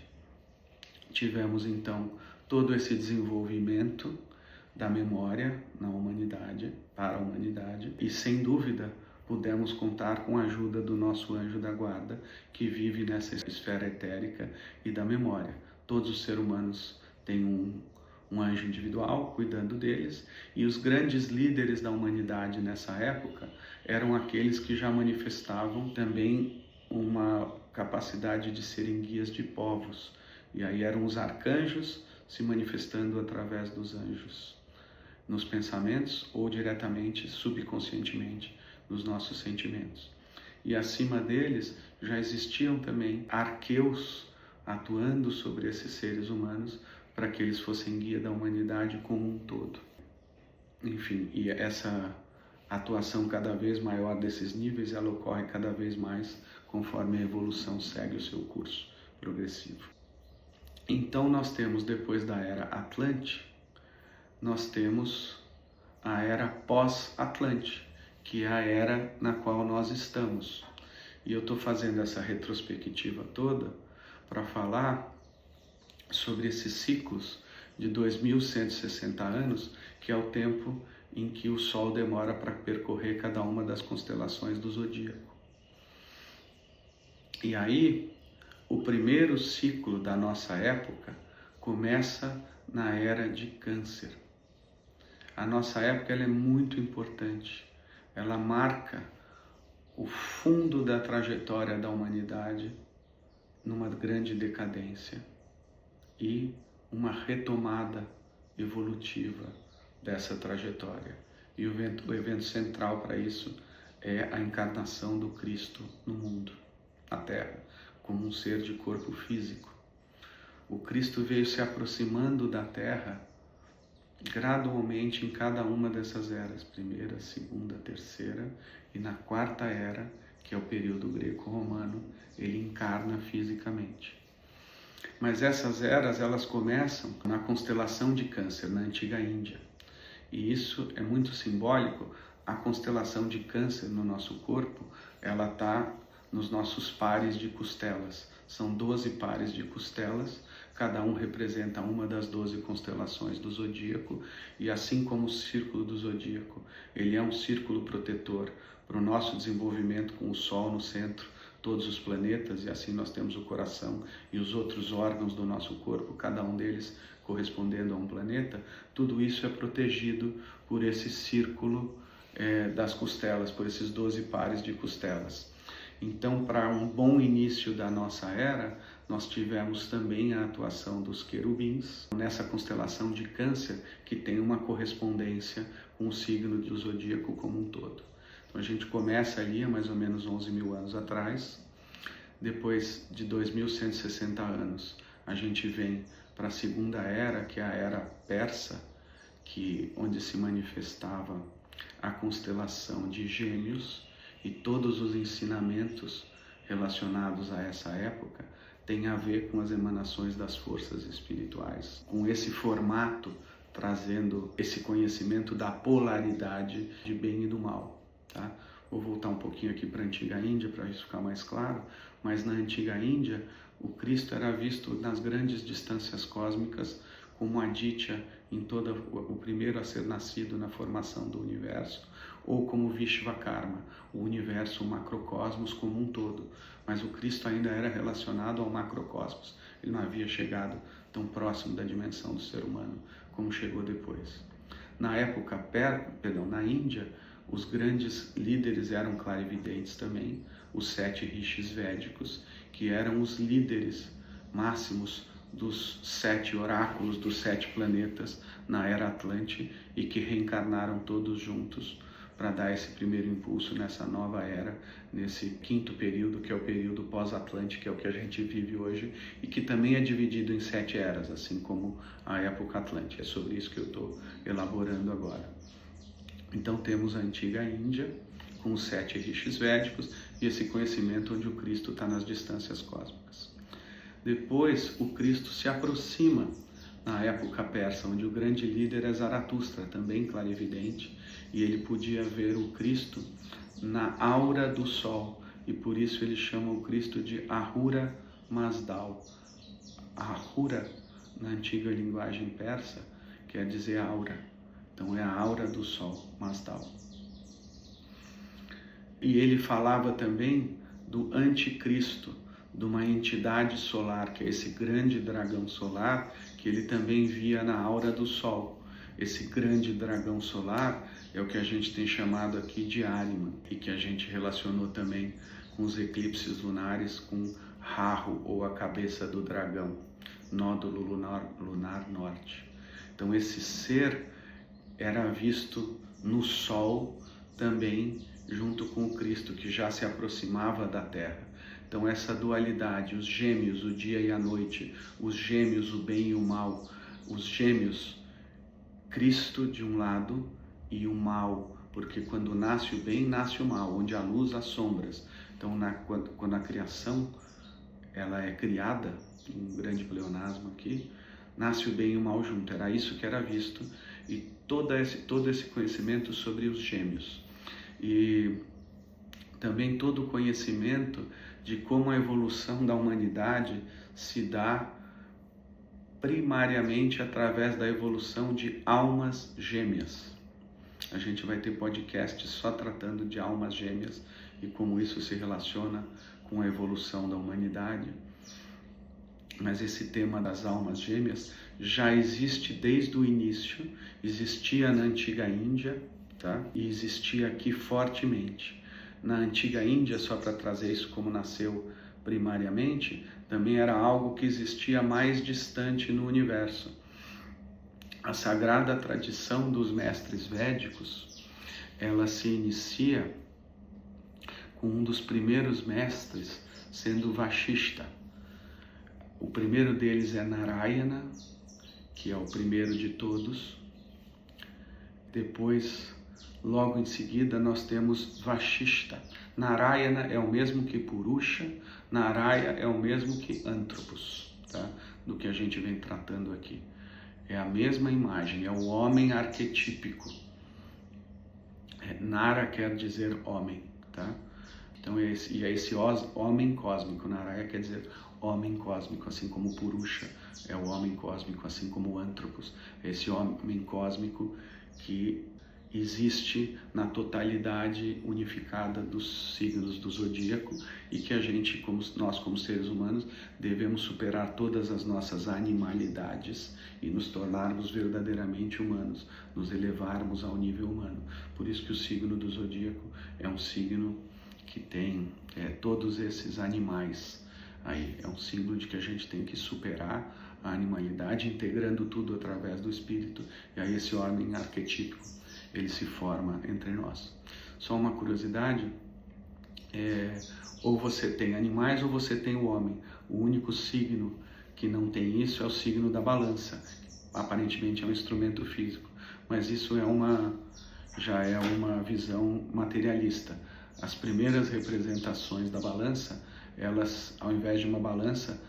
tivemos então todo esse desenvolvimento da memória na humanidade, para a humanidade, e sem dúvida pudemos contar com a ajuda do nosso anjo da guarda, que vive nessa esfera etérica e da memória. Todos os seres humanos têm um anjo individual cuidando deles, e os grandes líderes da humanidade nessa época eram aqueles que já manifestavam também uma capacidade de serem guias de povos, e aí eram os arcanjos se manifestando através dos anjos, nos pensamentos ou diretamente, subconscientemente, nos nossos sentimentos. E acima deles já existiam também arqueus atuando sobre esses seres humanos para que eles fossem guia da humanidade como um todo. Enfim, e essa atuação cada vez maior desses níveis, ela ocorre cada vez mais conforme a evolução segue o seu curso progressivo. Então nós temos, depois da era Atlante, nós temos a era pós-Atlante, que é a era na qual nós estamos. E eu estou fazendo essa retrospectiva toda para falar sobre esses ciclos de 2160 anos, que é o tempo em que o Sol demora para percorrer cada uma das constelações do zodíaco. E aí, o primeiro ciclo da nossa época começa na era de Câncer. A nossa época ela é muito importante. Ela marca o fundo da trajetória da humanidade numa grande decadência e uma retomada evolutiva dessa trajetória. E o evento central para isso é a encarnação do Cristo no mundo, na Terra, como um ser de corpo físico. O Cristo veio se aproximando da Terra gradualmente em cada uma dessas eras, primeira, segunda, terceira, e na quarta era, que é o período greco-romano, ele encarna fisicamente. Mas essas eras, elas começam na constelação de Câncer, na antiga Índia. E isso é muito simbólico. A constelação de Câncer no nosso corpo, ela está nos nossos pares de costelas. São 12 pares de costelas, cada um representa uma das 12 constelações do zodíaco, e assim como o círculo do zodíaco, ele é um círculo protetor para o nosso desenvolvimento com o Sol no centro, todos os planetas, e assim nós temos o coração e os outros órgãos do nosso corpo, cada um deles correspondendo a um planeta. Tudo isso é protegido por esse círculo das costelas, por esses 12 pares de costelas. Então, para um bom início da nossa era, nós tivemos também a atuação dos querubins nessa constelação de Câncer, que tem uma correspondência com o signo do zodíaco como um todo. Então, a gente começa ali há mais ou menos 11 mil anos atrás. Depois de 2160 anos, a gente vem para a segunda era, que é a era persa, onde se manifestava a constelação de Gêmeos, e todos os ensinamentos relacionados a essa época têm a ver com as emanações das forças espirituais, com esse formato trazendo esse conhecimento da polaridade de bem e do mal, tá? Vou voltar um pouquinho aqui para a antiga Índia para isso ficar mais claro, mas na antiga Índia o Cristo era visto nas grandes distâncias cósmicas como Aditya, o primeiro a ser nascido na formação do universo, ou como Vishvakarma, o universo, o macrocosmos como um todo. Mas o Cristo ainda era relacionado ao macrocosmos. Ele não havia chegado tão próximo da dimensão do ser humano como chegou depois. Na época, na Índia, os grandes líderes eram clarividentes também, os 7 rishis védicos, que eram os líderes máximos dos 7 oráculos dos 7 planetas na Era Atlante, e que reencarnaram todos juntos para dar esse primeiro impulso nessa nova era, nesse quinto período, que é o período pós-Atlântico, que é o que a gente vive hoje, e que também é dividido em 7 eras, assim como a época Atlântica. É sobre isso que eu estou elaborando agora. Então temos a antiga Índia, com os 7 rishis védicos, e esse conhecimento onde o Cristo está nas distâncias cósmicas. Depois, o Cristo se aproxima na época persa, onde o grande líder é Zaratustra, também clarividente, e ele podia ver o Cristo na aura do Sol, e por isso ele chama o Cristo de Ahura Mazdal. Ahura, na antiga linguagem persa, quer dizer aura. Então é a aura do Sol, Mazdal. E ele falava também do anticristo, de uma entidade solar, que é esse grande dragão solar, que ele também via na aura do Sol. Esse grande dragão solar é o que a gente tem chamado aqui de Ahriman, e que a gente relacionou também com os eclipses lunares, com Rahu, ou a cabeça do dragão, nódulo lunar norte. Então esse ser era visto no Sol também, junto com o Cristo, que já se aproximava da Terra. Então essa dualidade, os gêmeos, o dia e a noite, os gêmeos, o bem e o mal, os gêmeos, Cristo de um lado e o mal, porque quando nasce o bem, nasce o mal, onde há luz, há sombras. Então quando a criação ela é criada, um grande pleonasmo aqui, nasce o bem e o mal junto, era isso que era visto, e todo esse conhecimento sobre os gêmeos. E também todo o conhecimento de como a evolução da humanidade se dá primariamente através da evolução de almas gêmeas. A gente vai ter podcasts só tratando de almas gêmeas e como isso se relaciona com a evolução da humanidade. Mas esse tema das almas gêmeas já existe desde o início, existia na antiga Índia, tá? E existia aqui fortemente. Na antiga Índia, só para trazer isso como nasceu primariamente, também era algo que existia mais distante no universo. A sagrada tradição dos mestres védicos, ela se inicia com um dos primeiros mestres sendo Vashishta. O primeiro deles é Narayana, que é o primeiro de todos. Depois, logo em seguida, nós temos Vashishta. Narayana é o mesmo que Purusha, Naraya é o mesmo que Antropos, tá? Do que a gente vem tratando aqui. É a mesma imagem, é o homem arquetípico. Nara quer dizer homem, tá? Então é esse homem cósmico. Naraya quer dizer homem cósmico, assim como Purusha é o homem cósmico, assim como Antropos. Esse homem cósmico que existe na totalidade unificada dos signos do zodíaco e que a gente, nós como seres humanos, devemos superar todas as nossas animalidades e nos tornarmos verdadeiramente humanos, nos elevarmos ao nível humano. Por isso que o signo do zodíaco é um signo que tem todos esses animais aí. É um símbolo de que a gente tem que superar a animalidade, integrando tudo através do espírito, e aí esse homem arquetípico, ele se forma entre nós. Só uma curiosidade, ou você tem animais ou você tem o homem. O único signo que não tem isso é o signo da balança. Aparentemente é um instrumento físico, mas isso já é uma visão materialista. As primeiras representações da balança, elas, ao invés de uma balança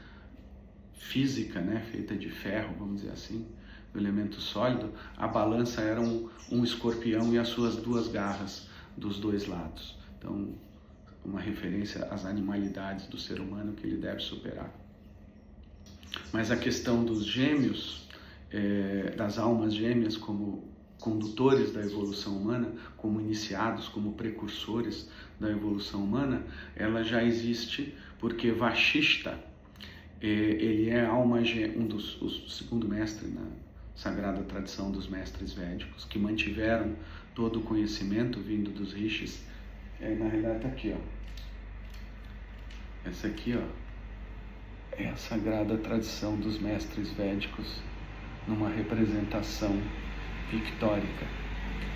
física, né, feita de ferro, vamos dizer assim, do elemento sólido, a balança era um escorpião e as suas duas garras dos dois lados. Então, uma referência às animalidades do ser humano que ele deve superar. Mas a questão dos gêmeos, das almas gêmeas como condutores da evolução humana, como iniciados, como precursores da evolução humana, ela já existe porque Vashishta, ele é alma gêmea, o segundo mestre na sagrada tradição dos mestres védicos, que mantiveram todo o conhecimento vindo dos rishis. Na realidade está aqui, ó. Essa aqui, ó, é a sagrada tradição dos mestres védicos numa representação pictórica.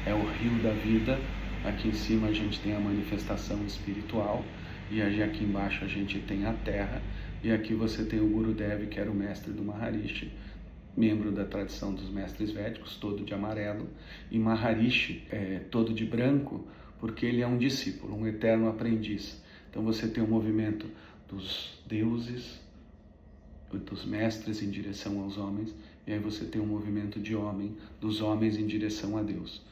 É o rio da vida. Aqui em cima a gente tem a manifestação espiritual e aqui embaixo a gente tem a terra, e aqui você tem o Gurudev, que era o mestre do Maharishi, membro da tradição dos mestres védicos, todo de amarelo, e Maharishi todo de branco, porque ele é um discípulo, um eterno aprendiz. Então você tem o movimento dos deuses, dos mestres em direção aos homens, e aí você tem um movimento de homem, dos homens em direção a Deus.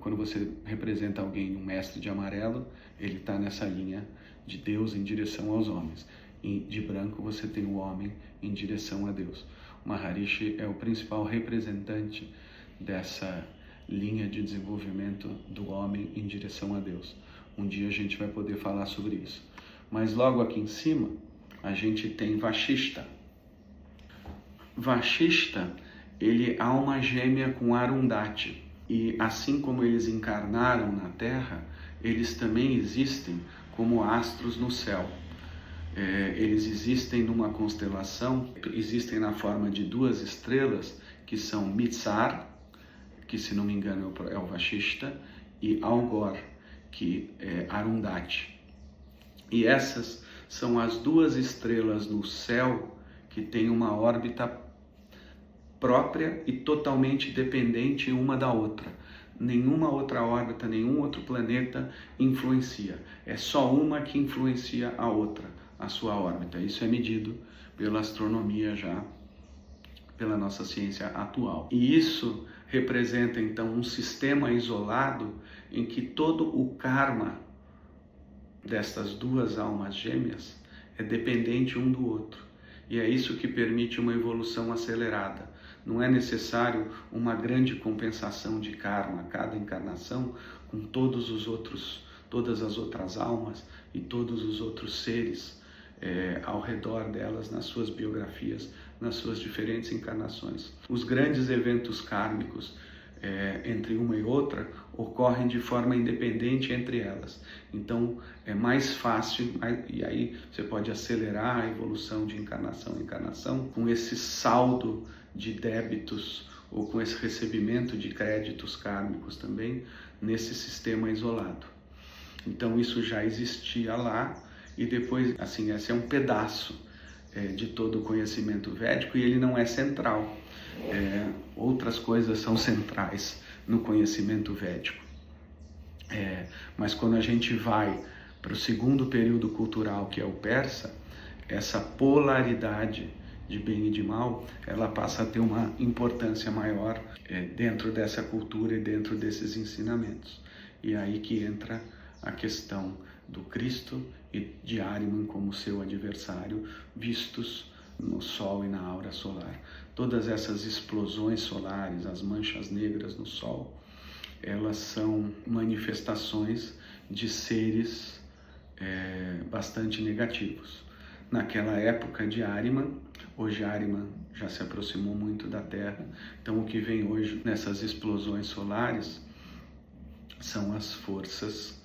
Quando você representa alguém, um mestre de amarelo, ele está nessa linha de Deus em direção aos homens. E de branco você tem o homem em direção a Deus. O Maharishi é o principal representante dessa linha de desenvolvimento do homem em direção a Deus. Um dia a gente vai poder falar sobre isso. Mas logo aqui em cima, a gente tem Vashishta. Vashishta, ele é alma gêmea com Arundhati. E assim como eles encarnaram na Terra, eles também existem como astros no céu. Eles existem numa constelação, existem na forma de duas estrelas, que são Mitsar, que se não me engano é o Vashishta, e Algor, que é Arundhati. E essas são as duas estrelas no céu que têm uma órbita própria e totalmente dependente uma da outra. Nenhuma outra órbita, nenhum outro planeta influencia. É só uma que influencia a outra, a sua órbita. Isso é medido pela astronomia já, pela nossa ciência atual. E isso representa então um sistema isolado em que todo o karma destas duas almas gêmeas é dependente um do outro. E é isso que permite uma evolução acelerada. Não é necessário uma grande compensação de karma a cada encarnação com todas as outras almas e todos os outros seres ao redor delas, nas suas biografias, nas suas diferentes encarnações. Os grandes eventos kármicos entre uma e outra ocorrem de forma independente entre elas. Então é mais fácil, e aí você pode acelerar a evolução de encarnação em encarnação com esse saldo de débitos ou com esse recebimento de créditos kármicos também nesse sistema isolado. Então isso já existia lá e depois, assim, esse é um pedaço de todo o conhecimento védico e ele não é central. Outras coisas são centrais no conhecimento védico. Mas quando a gente vai para o segundo período cultural, que é o persa, essa polaridade de bem e de mal, ela passa a ter uma importância maior dentro dessa cultura e dentro desses ensinamentos. E aí que entra a questão do Cristo e de Ahriman como seu adversário, vistos no Sol e na aura solar. Todas essas explosões solares, as manchas negras no Sol, elas são manifestações de seres bastante negativos. Naquela época de Ahriman, hoje Ahriman já se aproximou muito da Terra, então o que vem hoje nessas explosões solares são as forças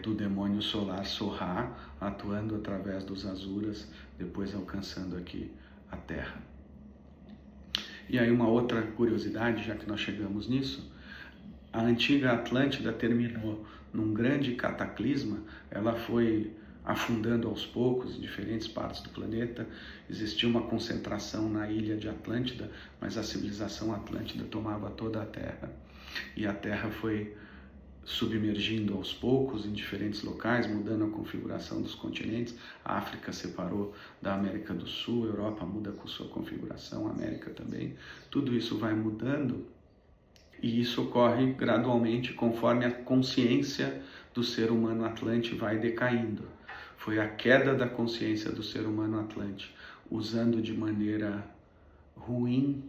do demônio solar Sorra, atuando através dos Asuras, depois alcançando aqui a Terra. E aí uma outra curiosidade, já que nós chegamos nisso, a antiga Atlântida terminou num grande cataclisma, ela foi afundando aos poucos em diferentes partes do planeta. Existia uma concentração na ilha de Atlântida, mas a civilização Atlântida tomava toda a Terra. E a Terra foi submergindo aos poucos em diferentes locais, mudando a configuração dos continentes. A África separou da América do Sul, a Europa muda com sua configuração, a América também. Tudo isso vai mudando e isso ocorre gradualmente conforme a consciência do ser humano atlante vai decaindo. Foi a queda da consciência do ser humano atlante, usando de maneira ruim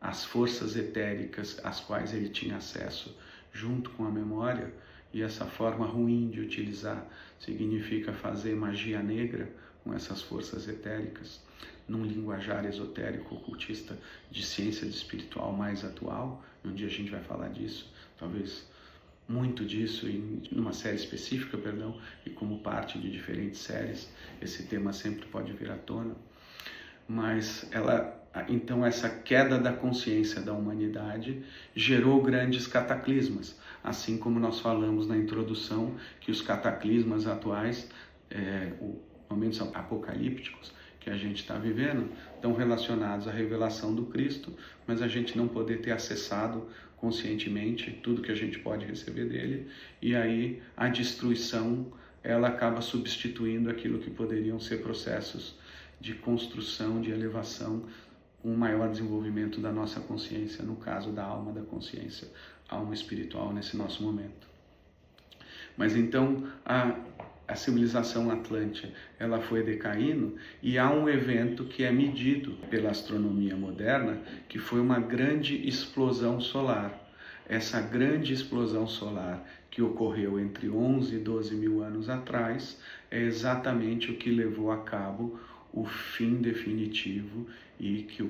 as forças etéricas às quais ele tinha acesso, junto com a memória, e essa forma ruim de utilizar significa fazer magia negra com essas forças etéricas, num linguajar esotérico, ocultista, de ciência espiritual mais atual. Um dia a gente vai falar disso, talvez muito disso em uma série específica, e como parte de diferentes séries, esse tema sempre pode vir à tona. Mas então essa queda da consciência da humanidade gerou grandes cataclismas, assim como nós falamos na introdução que os cataclismas atuais, momentos apocalípticos que a gente está vivendo, estão relacionados à revelação do Cristo, mas a gente não poder ter acessado conscientemente tudo que a gente pode receber dele, e aí a destruição ela acaba substituindo aquilo que poderiam ser processos de construção, de elevação, um maior desenvolvimento da nossa consciência, no caso da alma da consciência, alma espiritual nesse nosso momento. Mas então a civilização atlântica ela foi decaindo e há um evento que é medido pela astronomia moderna, que foi uma grande explosão solar. Essa grande explosão solar que ocorreu entre 11 e 12 mil anos atrás é exatamente o que levou a cabo o fim definitivo e que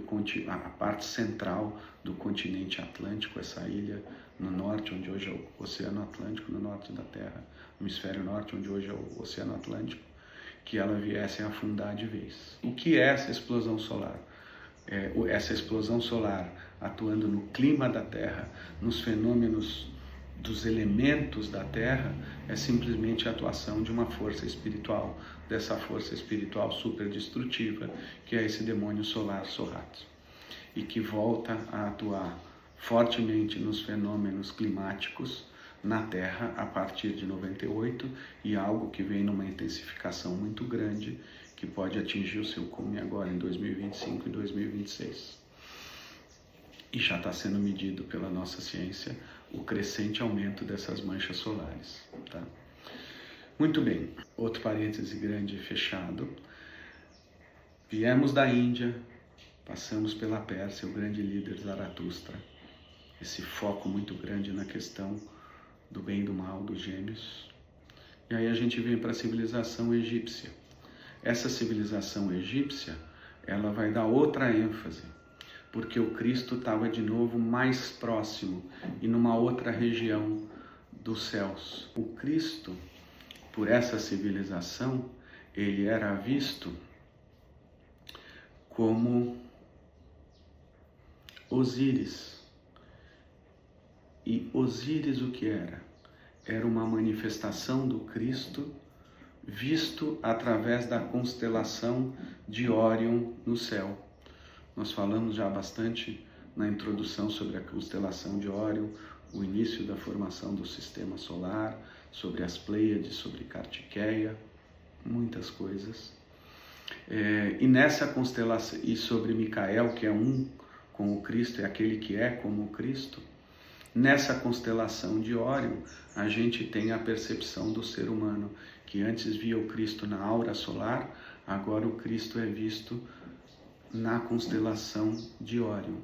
a parte central do continente atlântico, essa ilha no norte, onde hoje é o Oceano Atlântico, no norte da Terra, no hemisfério norte, onde hoje é o Oceano Atlântico, que ela viesse a afundar de vez. O que é essa explosão solar? Essa explosão solar atuando no clima da Terra, nos fenômenos dos elementos da Terra, é simplesmente a atuação de uma força espiritual, dessa força espiritual superdestrutiva, que é esse demônio solar Sorhat, e que volta a atuar fortemente nos fenômenos climáticos na Terra a partir de 98, e algo que vem numa intensificação muito grande, que pode atingir o seu cume agora em 2025 e 2026. E já está sendo medido pela nossa ciência o crescente aumento dessas manchas solares. Tá? Muito bem, outro parêntese grande e fechado. Viemos da Índia, passamos pela Pérsia, o grande líder Zaratustra, esse foco muito grande na questão do bem e do mal, dos gêmeos. E aí a gente vem para a civilização egípcia. Essa civilização egípcia, ela vai dar outra ênfase, porque o Cristo estava de novo mais próximo e numa outra região dos céus. O Cristo, por essa civilização, ele era visto como Osíris. E Osíris o que era? Era uma manifestação do Cristo visto através da constelação de Órion no céu. Nós falamos já bastante na introdução sobre a constelação de Órion, o início da formação do sistema solar, sobre as Pleiades, sobre Cartiqueia, muitas coisas. E nessa constelação, e sobre Micael, que é um com o Cristo, é aquele que é como o Cristo, nessa constelação de Órion, a gente tem a percepção do ser humano, que antes via o Cristo na aura solar, agora o Cristo é visto na constelação de Órion.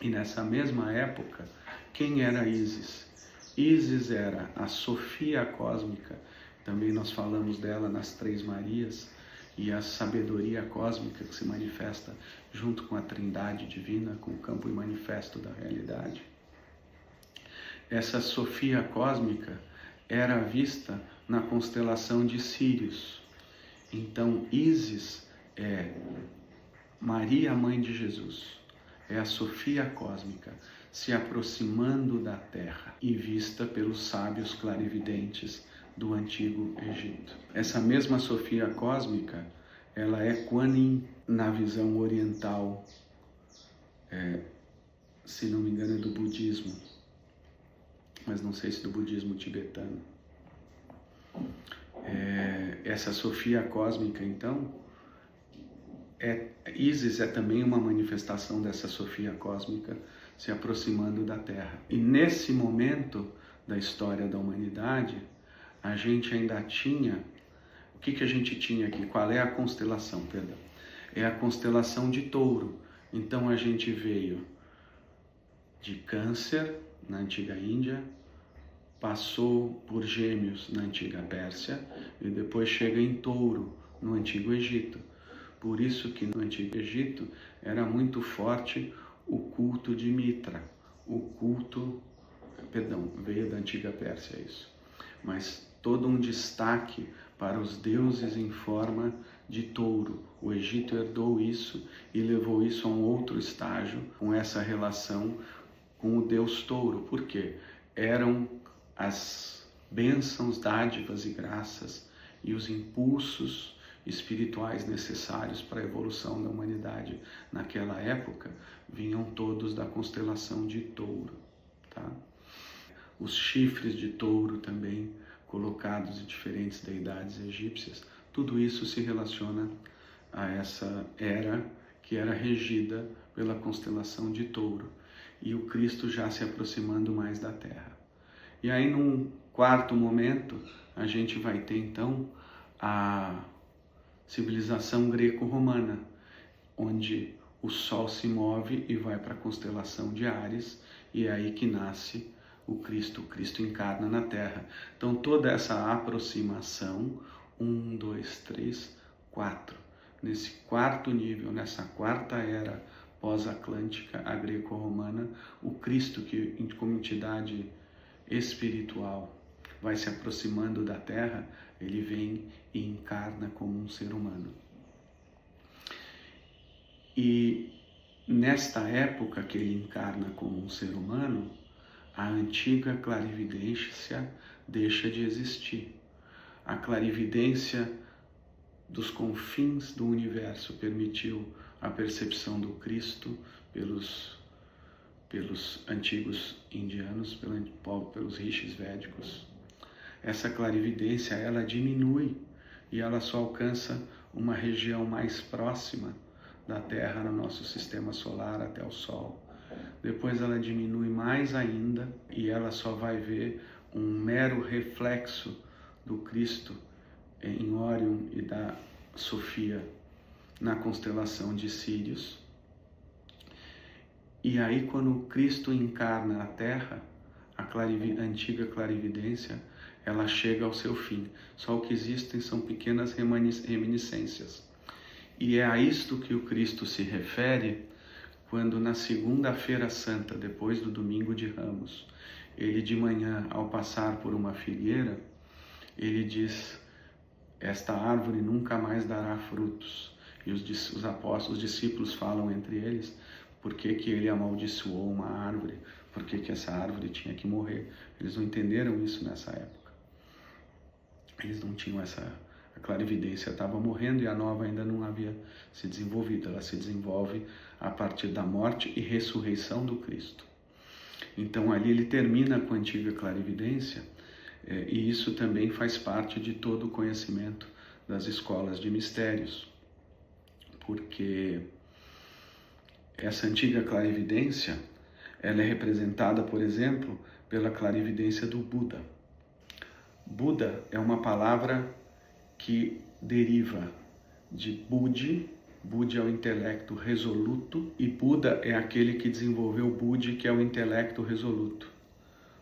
E nessa mesma época, quem era Ísis? Ísis era a Sofia cósmica, também nós falamos dela nas Três Marias, e a sabedoria cósmica que se manifesta junto com a Trindade divina, com o campo e manifesto da realidade. Essa Sofia cósmica era vista na constelação de Sírius. Então, Ísis é Maria, mãe de Jesus, é a Sofia cósmica se aproximando da Terra e vista pelos sábios clarividentes do Antigo Egito. Essa mesma Sofia cósmica, ela é Kuan Yin na visão oriental, se não me engano é do budismo, mas não sei se do budismo tibetano. Essa Sofia cósmica, então, Ísis é também uma manifestação dessa Sofia cósmica se aproximando da Terra. E nesse momento da história da humanidade, a gente ainda tinha... O que a gente tinha aqui? Qual é a constelação? Perdão. É a constelação de Touro. Então a gente veio de Câncer, na antiga Índia, passou por Gêmeos, na antiga Pérsia, e depois chega em Touro, no Antigo Egito. Por isso que no Antigo Egito era muito forte o culto de Mitra. Veio da antiga Pérsia isso. Mas todo um destaque para os deuses em forma de touro. O Egito herdou isso e levou isso a um outro estágio, com essa relação com o deus touro. Por quê? Eram as bênçãos, dádivas e graças e os impulsos espirituais necessários para a evolução da humanidade naquela época vinham todos da constelação de Touro, tá? Os chifres de touro também colocados em diferentes deidades egípcias, tudo isso se relaciona a essa era que era regida pela constelação de Touro e o Cristo já se aproximando mais da Terra. E aí num quarto momento a gente vai ter então a civilização greco-romana, onde o Sol se move e vai para a constelação de Áries, e é aí que nasce o Cristo encarna na Terra. Então toda essa aproximação, 1, 2, 3, 4, nesse quarto nível, nessa quarta era pós-atlântica, a greco-romana, o Cristo que como entidade espiritual vai se aproximando da Terra, ele vem e encarna como um ser humano. E nesta época que ele encarna como um ser humano, a antiga clarividência deixa de existir. A clarividência dos confins do universo permitiu a percepção do Cristo pelos antigos indianos, pelos rishis védicos. Essa clarividência, ela diminui e ela só alcança uma região mais próxima da Terra no nosso sistema solar até o Sol. Depois ela diminui mais ainda e ela só vai ver um mero reflexo do Cristo em Órion e da Sofia na constelação de Sírius. E aí quando o Cristo encarna na Terra, a antiga clarividência, ela chega ao seu fim. Só o que existem são pequenas reminiscências. E é a isto que o Cristo se refere quando na segunda-feira santa, depois do domingo de Ramos, ele de manhã, ao passar por uma figueira, ele diz: esta árvore nunca mais dará frutos. E os discípulos falam entre eles: Por que que ele amaldiçoou uma árvore? Por que que essa árvore tinha que morrer? Eles não entenderam isso nessa época. Eles não tinham a clarividência estava morrendo e a nova ainda não havia se desenvolvido. Ela se desenvolve a partir da morte e ressurreição do Cristo. Então ali ele termina com a antiga clarividência, e isso também faz parte de todo o conhecimento das escolas de mistérios, porque essa antiga clarividência, ela é representada, por exemplo, pela clarividência do Buda. Buda é uma palavra que deriva de Budi. Budi é o intelecto resoluto e Buda é aquele que desenvolveu Budi, que é o intelecto resoluto.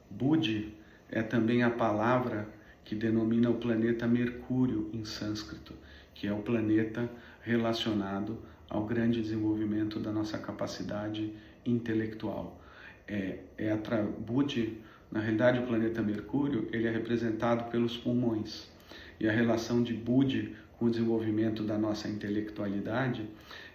Budi é também a palavra que denomina o planeta Mercúrio em sânscrito, que é o planeta relacionado ao grande desenvolvimento da nossa capacidade intelectual. Budi, na realidade, o planeta Mercúrio, ele é representado pelos pulmões. E a relação de Budi com o desenvolvimento da nossa intelectualidade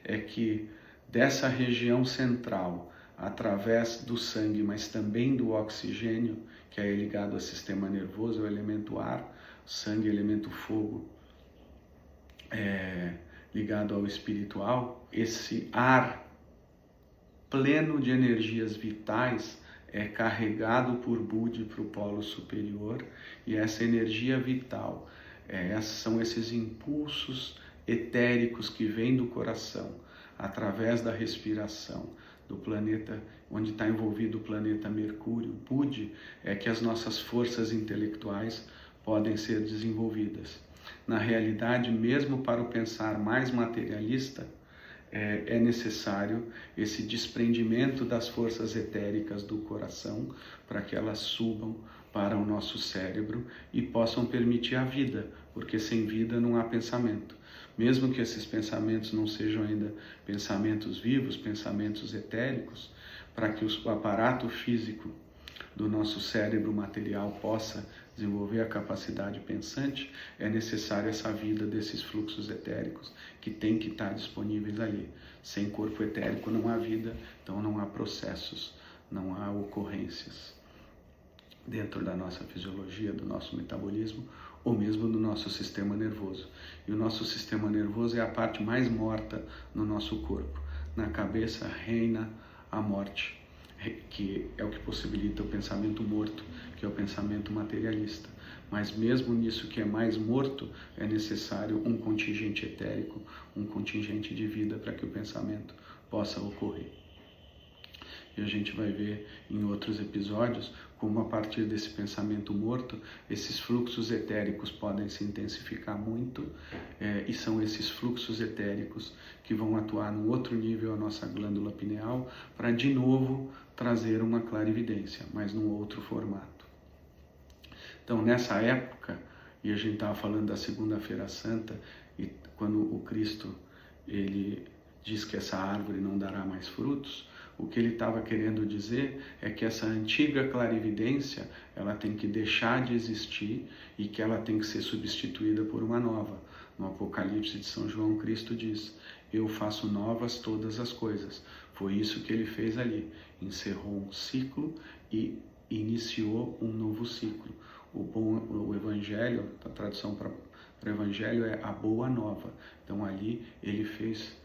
é que dessa região central, através do sangue, mas também do oxigênio, que é ligado ao sistema nervoso, o elemento ar, sangue, elemento fogo, ligado ao espiritual, esse ar pleno de energias vitais é carregado por Budi para o polo superior, e essa energia vital, são esses impulsos etéricos que vêm do coração, através da respiração do planeta, onde está envolvido o planeta Mercúrio. Budi é que as nossas forças intelectuais podem ser desenvolvidas. Na realidade, mesmo para o pensar mais materialista, é necessário esse desprendimento das forças etéricas do coração para que elas subam para o nosso cérebro e possam permitir a vida, porque sem vida não há pensamento. Mesmo que esses pensamentos não sejam ainda pensamentos vivos, pensamentos etéricos, para que o aparato físico do nosso cérebro material possa desenvolver a capacidade pensante, é necessária essa vida desses fluxos etéricos que tem que estar disponíveis ali. Sem corpo etérico não há vida, então não há processos, não há ocorrências dentro da nossa fisiologia, do nosso metabolismo ou mesmo do nosso sistema nervoso. E o nosso sistema nervoso é a parte mais morta no nosso corpo. Na cabeça reina a morte, que é o que possibilita o pensamento morto, que é o pensamento materialista. Mas mesmo nisso que é mais morto, é necessário um contingente etérico, um contingente de vida para que o pensamento possa ocorrer. E a gente vai ver em outros episódios como a partir desse pensamento morto, esses fluxos etéricos podem se intensificar muito, e são esses fluxos etéricos que vão atuar no outro nível, a nossa glândula pineal, para de novo trazer uma clarividência, mas num outro formato. Então, nessa época, e a gente estava falando da Segunda-feira Santa, e quando o Cristo ele diz que essa árvore não dará mais frutos, o que ele estava querendo dizer é que essa antiga clarividência, ela tem que deixar de existir e que ela tem que ser substituída por uma nova. No Apocalipse de São João, Cristo diz: eu faço novas todas as coisas. Foi isso que ele fez ali. Encerrou um ciclo e iniciou um novo ciclo. O Evangelho, a tradução para o Evangelho é a boa nova. Então ali ele fez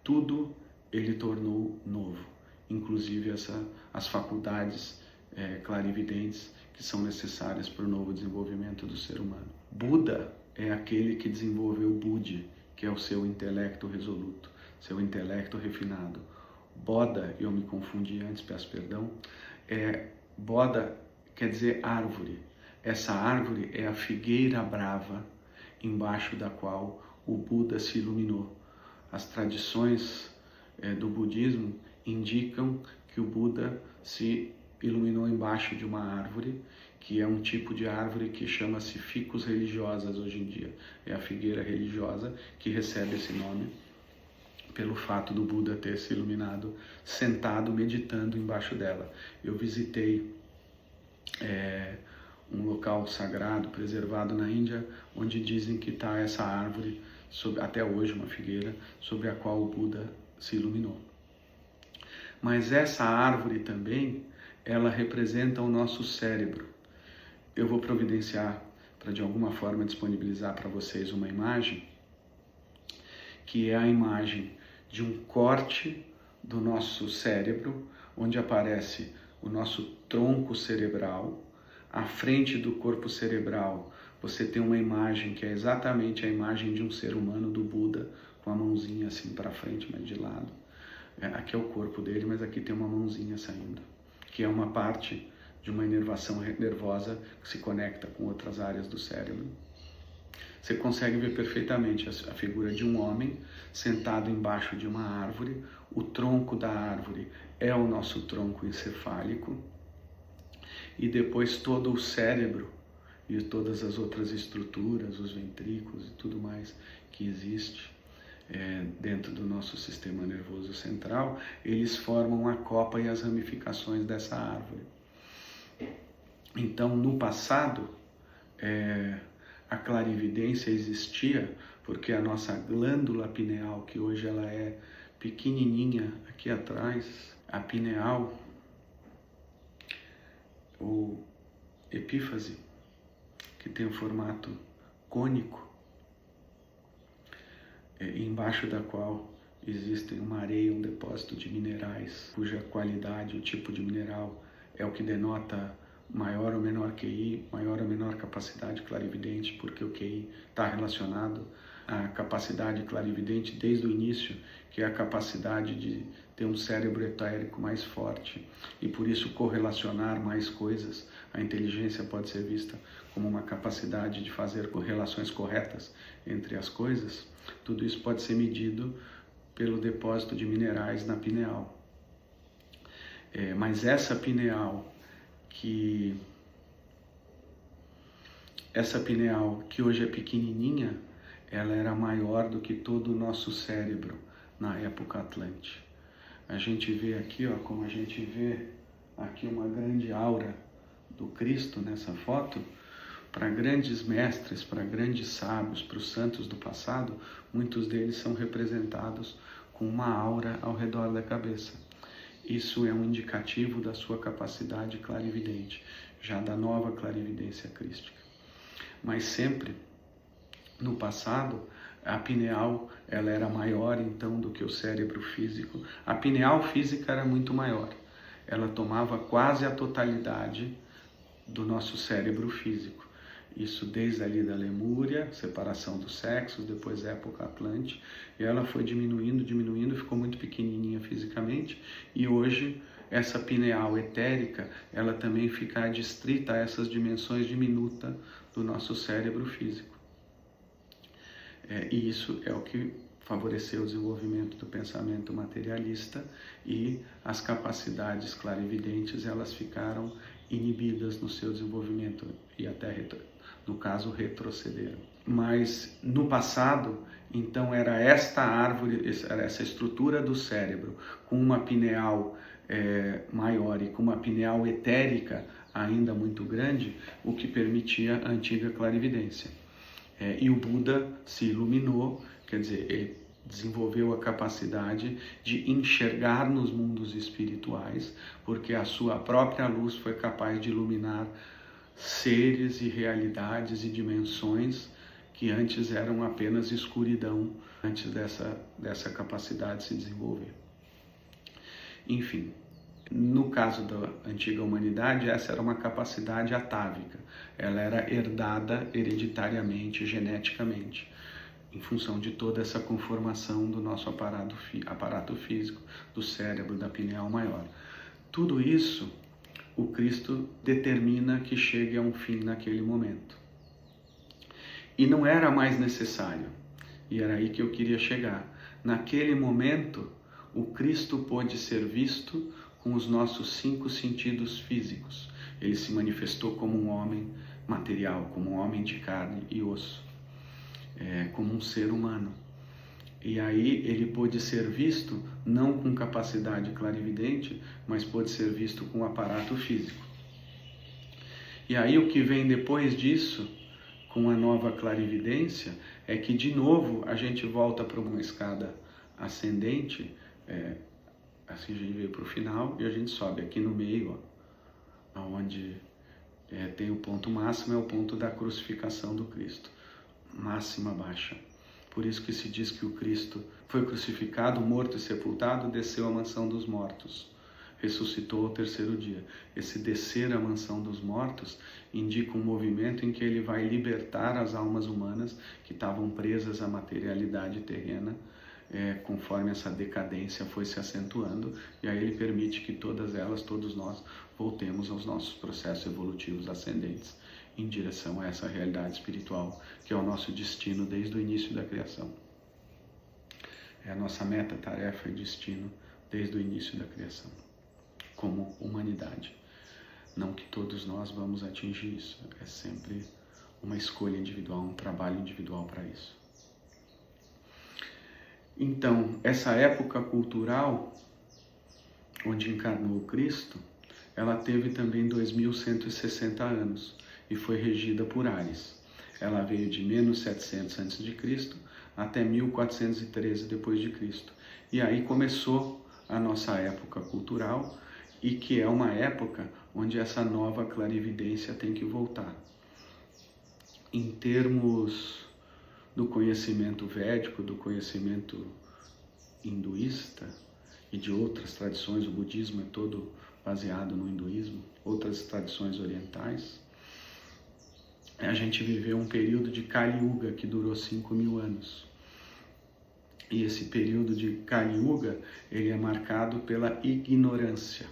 tudo, ele tornou novo, inclusive as faculdades clarividentes que são necessárias para o novo desenvolvimento do ser humano. Buda é aquele que desenvolveu Budi, que é o seu intelecto resoluto, seu intelecto refinado. Boda, eu me confundi antes, peço perdão, Boda quer dizer árvore. Essa árvore é a figueira brava embaixo da qual o Buda se iluminou. As tradições do budismo indicam que o Buda se iluminou embaixo de uma árvore, que é um tipo de árvore que chama-se ficus religiosas hoje em dia. É a figueira religiosa que recebe esse nome pelo fato do Buda ter se iluminado sentado, meditando embaixo dela. Eu visitei um local sagrado, preservado na Índia, onde dizem que está essa árvore, até hoje uma figueira, sobre a qual o Buda se iluminou. Mas essa árvore também, ela representa o nosso cérebro. Eu vou providenciar para de alguma forma disponibilizar para vocês uma imagem, que é a imagem de um corte do nosso cérebro, onde aparece o nosso tronco cerebral. À frente do corpo cerebral, você tem uma imagem que é exatamente a imagem de um ser humano, do Buda, com a mãozinha assim para frente, mas de lado. Aqui é o corpo dele, mas aqui tem uma mãozinha saindo, que é uma parte de uma inervação nervosa que se conecta com outras áreas do cérebro. Você consegue ver perfeitamente a figura de um homem sentado embaixo de uma árvore. O tronco da árvore é o nosso tronco encefálico. E depois todo o cérebro e todas as outras estruturas, os ventrículos e tudo mais que existe dentro do nosso sistema nervoso central, eles formam a copa e as ramificações dessa árvore. Então, no passado, a clarividência existia porque a nossa glândula pineal, que hoje ela é pequenininha aqui atrás, a pineal, ou epífise, que tem um formato cônico, embaixo da qual existe uma areia, um depósito de minerais, cuja qualidade, o tipo de mineral, é o que denota maior ou menor QI, maior ou menor capacidade clarividente, porque o QI está relacionado à capacidade clarividente desde o início, que é a capacidade de ter um cérebro etérico mais forte e por isso correlacionar mais coisas. A inteligência pode ser vista como uma capacidade de fazer correlações corretas entre as coisas. Tudo isso pode ser medido pelo depósito de minerais na pineal. Mas essa pineal que hoje é pequenininha, ela era maior do que todo o nosso cérebro na época Atlante. A gente vê aqui, como a gente vê aqui uma grande aura do Cristo nessa foto. Para grandes mestres, para grandes sábios, para os santos do passado, muitos deles são representados com uma aura ao redor da cabeça. Isso é um indicativo da sua capacidade clarividente, já da nova clarividência crística. Mas sempre, no passado, a pineal ela era maior então do que o cérebro físico. A pineal física era muito maior. Ela tomava quase a totalidade do nosso cérebro físico. Isso desde ali da Lemúria, separação dos sexos, depois época Atlante, e ela foi diminuindo, ficou muito pequenininha fisicamente, e hoje essa pineal etérica, ela também fica adstrita a essas dimensões diminutas do nosso cérebro físico. E isso é o que favoreceu o desenvolvimento do pensamento materialista, e as capacidades clarividentes, elas ficaram inibidas no seu desenvolvimento e até, no caso, retrocederam. Mas no passado, então, era esta árvore, era essa estrutura do cérebro com uma pineal maior e com uma pineal etérica ainda muito grande, o que permitia a antiga clarividência. E o Buda se iluminou, quer dizer, ele desenvolveu a capacidade de enxergar nos mundos espirituais, porque a sua própria luz foi capaz de iluminar seres e realidades e dimensões que antes eram apenas escuridão, antes dessa capacidade se desenvolver. Enfim, no caso da antiga humanidade, essa era uma capacidade atávica. Ela era herdada hereditariamente, geneticamente, em função de toda essa conformação do nosso aparato físico, do cérebro, da pineal maior. Tudo isso, o Cristo determina que chegue a um fim naquele momento. E não era mais necessário, e era aí que eu queria chegar. Naquele momento, o Cristo pôde ser visto com os nossos 5 sentidos físicos. Ele se manifestou como um homem material, como um homem de carne e osso, como um ser humano. E aí ele pôde ser visto não com capacidade clarividente, mas pôde ser visto com aparato físico. E aí o que vem depois disso, com a nova clarividência, é que de novo a gente volta para uma escada ascendente, Assim a gente veio para o final e a gente sobe aqui no meio, ó, onde tem o ponto máximo, é o ponto da crucificação do Cristo, máxima baixa. Por isso que se diz que o Cristo foi crucificado, morto e sepultado, desceu à mansão dos mortos, ressuscitou ao terceiro dia. Esse descer à mansão dos mortos indica um movimento em que ele vai libertar as almas humanas que estavam presas à materialidade terrena, conforme essa decadência foi se acentuando, e aí ele permite que todas elas, todos nós, voltemos aos nossos processos evolutivos ascendentes em direção a essa realidade espiritual, que é o nosso destino desde o início da criação. É a nossa meta, tarefa e destino desde o início da criação, como humanidade. Não que todos nós vamos atingir isso, é sempre uma escolha individual, um trabalho individual para isso. Então, essa época cultural, onde encarnou o Cristo, ela teve também 2160 anos e foi regida por Áries. Ela veio de menos 700 a.C. até 1413 d.C. E aí começou a nossa época cultural, e que é uma época onde essa nova clarividência tem que voltar. Em termos do conhecimento védico, do conhecimento hinduísta e de outras tradições, o budismo é todo baseado no hinduísmo, outras tradições orientais, a gente viveu um período de Kali Yuga que durou 5.000 anos. E esse período de Kali Yuga, ele é marcado pela ignorância.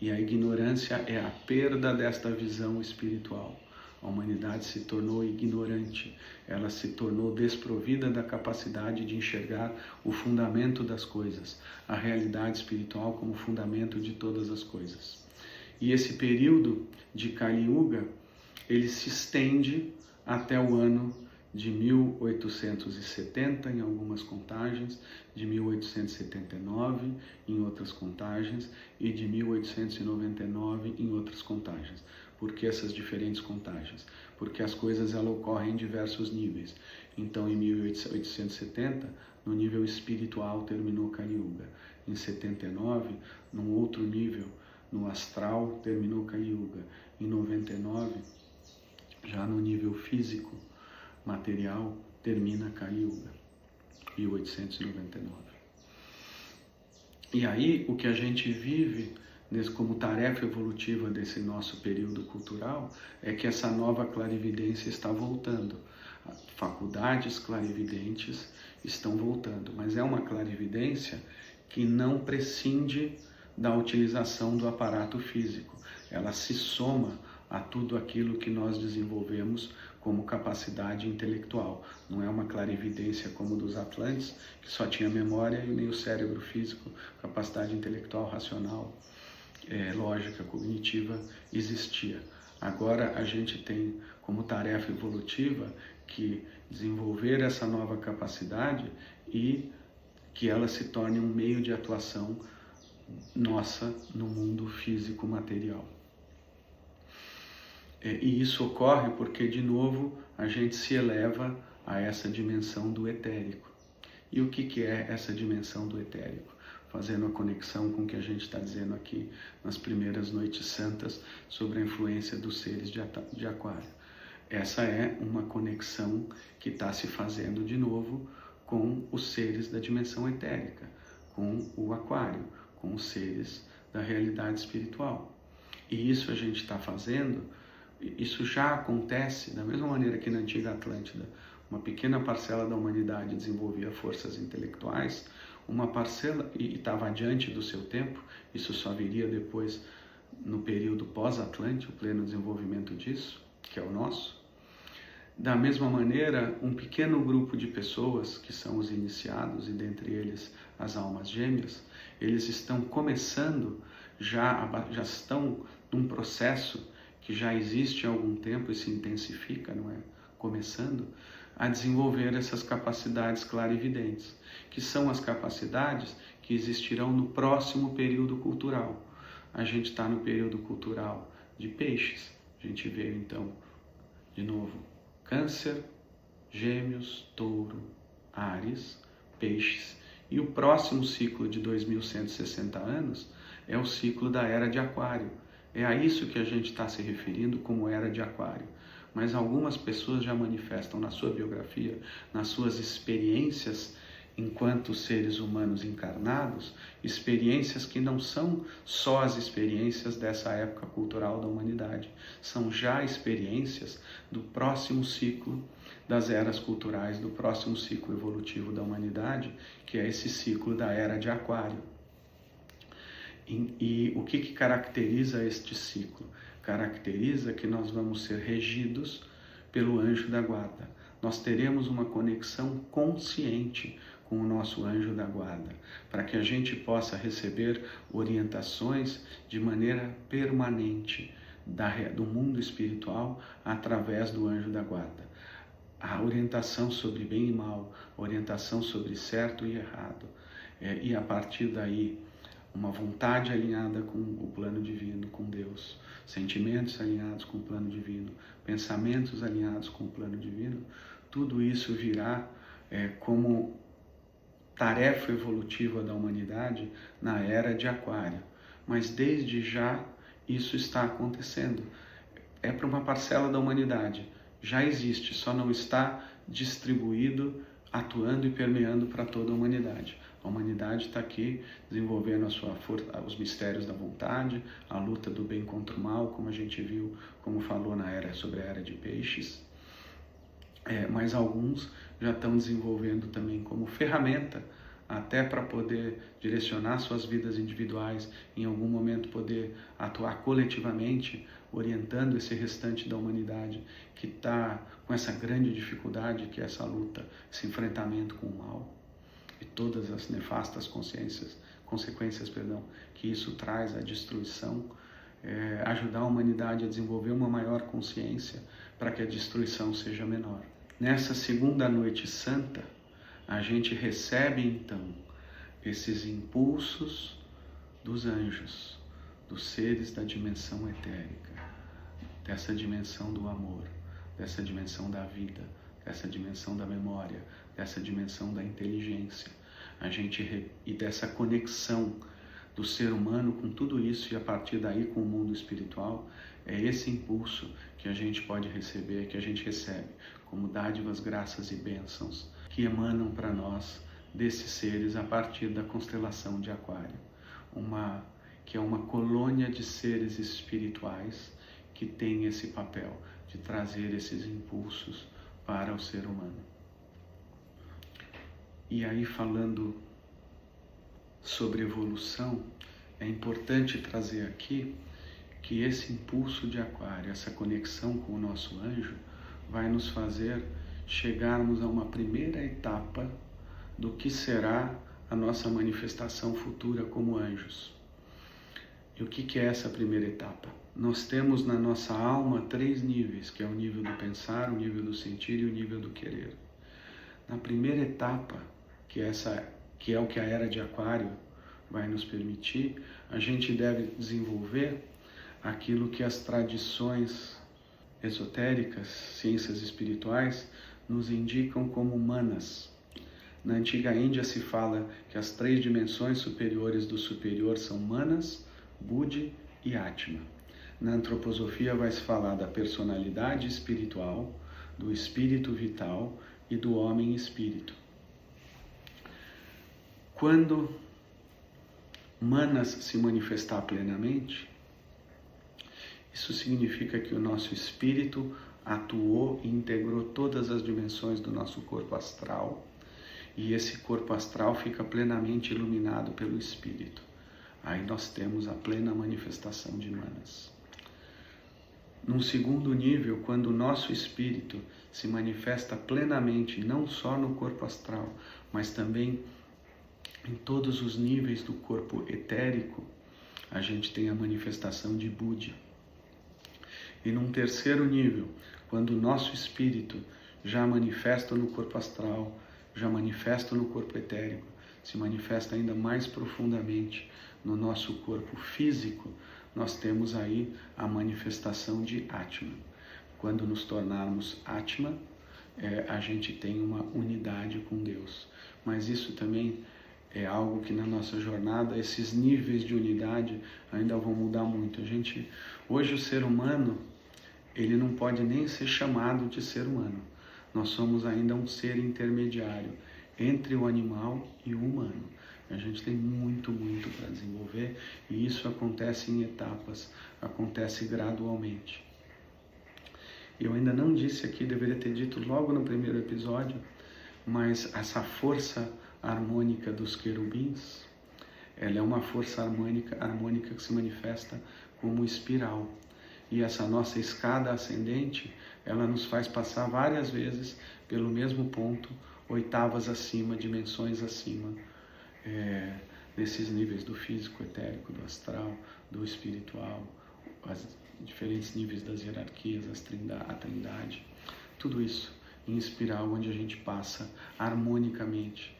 E a ignorância é a perda desta visão espiritual. A humanidade se tornou ignorante, ela se tornou desprovida da capacidade de enxergar o fundamento das coisas, a realidade espiritual como fundamento de todas as coisas. E esse período de Kali Yuga, ele se estende até o ano de 1870 em algumas contagens, de 1879 em outras contagens e de 1899 em outras contagens. Por que essas diferentes contagens? Porque as coisas elas ocorrem em diversos níveis. Então, em 1870, no nível espiritual terminou Kali Yuga. Em 79, num outro nível, no astral, terminou Kali Yuga. Em 99, já no nível físico, material, termina Kali Yuga, 1899. E aí, o que a gente vive como tarefa evolutiva desse nosso período cultural é que essa nova clarividência está voltando. Faculdades clarividentes estão voltando, mas é uma clarividência que não prescinde da utilização do aparato físico. Ela se soma a tudo aquilo que nós desenvolvemos como capacidade intelectual. Não é uma clarividência como dos Atlantes, que só tinha memória e nem o cérebro físico, capacidade intelectual, racional, lógica, cognitiva existia. Agora a gente tem como tarefa evolutiva que desenvolver essa nova capacidade e que ela se torne um meio de atuação nossa no mundo físico material. E isso ocorre porque, de novo, a gente se eleva a essa dimensão do etérico. E o que é essa dimensão do etérico? Fazendo a conexão com o que a gente está dizendo aqui nas primeiras noites santas sobre a influência dos seres de Aquário. Essa é uma conexão que está se fazendo de novo com os seres da dimensão etérica, com o Aquário, com os seres da realidade espiritual. E isso a gente está fazendo. Isso já acontece da mesma maneira que na antiga Atlântida, uma pequena parcela da humanidade desenvolvia forças intelectuais, uma parcela, e estava adiante do seu tempo, isso só viria depois no período pós-Atlântico, o pleno desenvolvimento disso, que é o nosso. Da mesma maneira, um pequeno grupo de pessoas, que são os iniciados, e dentre eles as almas gêmeas, eles estão começando, já estão num processo que já existe há algum tempo e se intensifica, não é? Começando a desenvolver essas capacidades clarividentes, que são as capacidades que existirão no próximo período cultural. A gente está no período cultural de peixes. A gente veio então, de novo, Câncer, Gêmeos, Touro, Áries, Peixes, E o próximo ciclo de 2160 anos é o ciclo da Era de Aquário. É a isso que a gente está se referindo como Era de Aquário. Mas algumas pessoas já manifestam na sua biografia, nas suas experiências enquanto seres humanos encarnados, experiências que não são só as experiências dessa época cultural da humanidade, são já experiências do próximo ciclo das eras culturais, do próximo ciclo evolutivo da humanidade, que é esse ciclo da Era de Aquário. E o que caracteriza este ciclo? Caracteriza que nós vamos ser regidos pelo anjo da guarda. Nós teremos uma conexão consciente com o nosso anjo da guarda, para que a gente possa receber orientações de maneira permanente do mundo espiritual através do anjo da guarda. A orientação sobre bem e mal, orientação sobre certo e errado, e a partir daí uma vontade alinhada com o plano divino, com Deus, sentimentos alinhados com o plano divino, pensamentos alinhados com o plano divino, tudo isso virá como tarefa evolutiva da humanidade na Era de Aquário. Mas desde já isso está acontecendo. É para uma parcela da humanidade. Já existe, só não está distribuído, atuando e permeando para toda a humanidade. A humanidade está aqui desenvolvendo os mistérios da vontade, a luta do bem contra o mal, como a gente viu, como falou sobre a Era de Peixes. Mas alguns já estão desenvolvendo também como ferramenta, até para poder direcionar suas vidas individuais, em algum momento poder atuar coletivamente, orientando esse restante da humanidade que está com essa grande dificuldade, que é essa luta, esse enfrentamento com o mal e todas as nefastas consequências, que isso traz à destruição, ajudar a humanidade a desenvolver uma maior consciência para que a destruição seja menor. Nessa segunda noite santa, a gente recebe então esses impulsos dos anjos, dos seres da dimensão etérica, dessa dimensão do amor, dessa dimensão da vida, dessa dimensão da memória, dessa dimensão da inteligência, e dessa conexão do ser humano com tudo isso, e a partir daí com o mundo espiritual. É esse impulso que a gente pode receber, que a gente recebe como dádivas, graças e bênçãos que emanam para nós desses seres a partir da constelação de Aquário, que é uma colônia de seres espirituais que tem esse papel de trazer esses impulsos para o ser humano. E aí, falando sobre evolução, é importante trazer aqui que esse impulso de Aquário, essa conexão com o nosso anjo, vai nos fazer chegarmos a uma primeira etapa do que será a nossa manifestação futura como anjos. E o que é essa primeira etapa? Nós temos na nossa alma 3 níveis, que é o nível do pensar, o nível do sentir e o nível do querer. Na primeira etapa, que é o que a Era de Aquário vai nos permitir, a gente deve desenvolver aquilo que as tradições esotéricas, ciências espirituais, nos indicam como manas. Na antiga Índia se fala que as 3 dimensões superiores do superior são manas, buddhi e atma. Na antroposofia vai se falar da personalidade espiritual, do espírito vital e do homem espírito. Quando manas se manifestar plenamente, isso significa que o nosso espírito atuou e integrou todas as dimensões do nosso corpo astral, e esse corpo astral fica plenamente iluminado pelo espírito. Aí nós temos a plena manifestação de manas. Num segundo nível, quando o nosso espírito se manifesta plenamente, não só no corpo astral, mas também em todos os níveis do corpo etérico, a gente tem a manifestação de buddhi. E num terceiro nível, quando o nosso espírito já manifesta no corpo astral, já manifesta no corpo etérico, se manifesta ainda mais profundamente no nosso corpo físico, nós temos aí a manifestação de Atma. Quando nos tornarmos Atma, a gente tem uma unidade com Deus. Mas isso também é algo que na nossa jornada, esses níveis de unidade ainda vão mudar muito. Hoje o ser humano, ele não pode nem ser chamado de ser humano. Nós somos ainda um ser intermediário entre o animal e o humano. A gente tem muito para desenvolver e isso acontece em etapas, acontece gradualmente. Eu ainda não disse aqui, deveria ter dito logo no primeiro episódio, mas essa força harmônica dos querubins, ela é uma força harmônica que se manifesta como espiral. E essa nossa escada ascendente, ela nos faz passar várias vezes pelo mesmo ponto, oitavas acima, dimensões acima, desses níveis do físico, etérico, do astral, do espiritual, os diferentes níveis das hierarquias, a trindade, tudo isso em espiral, onde a gente passa harmonicamente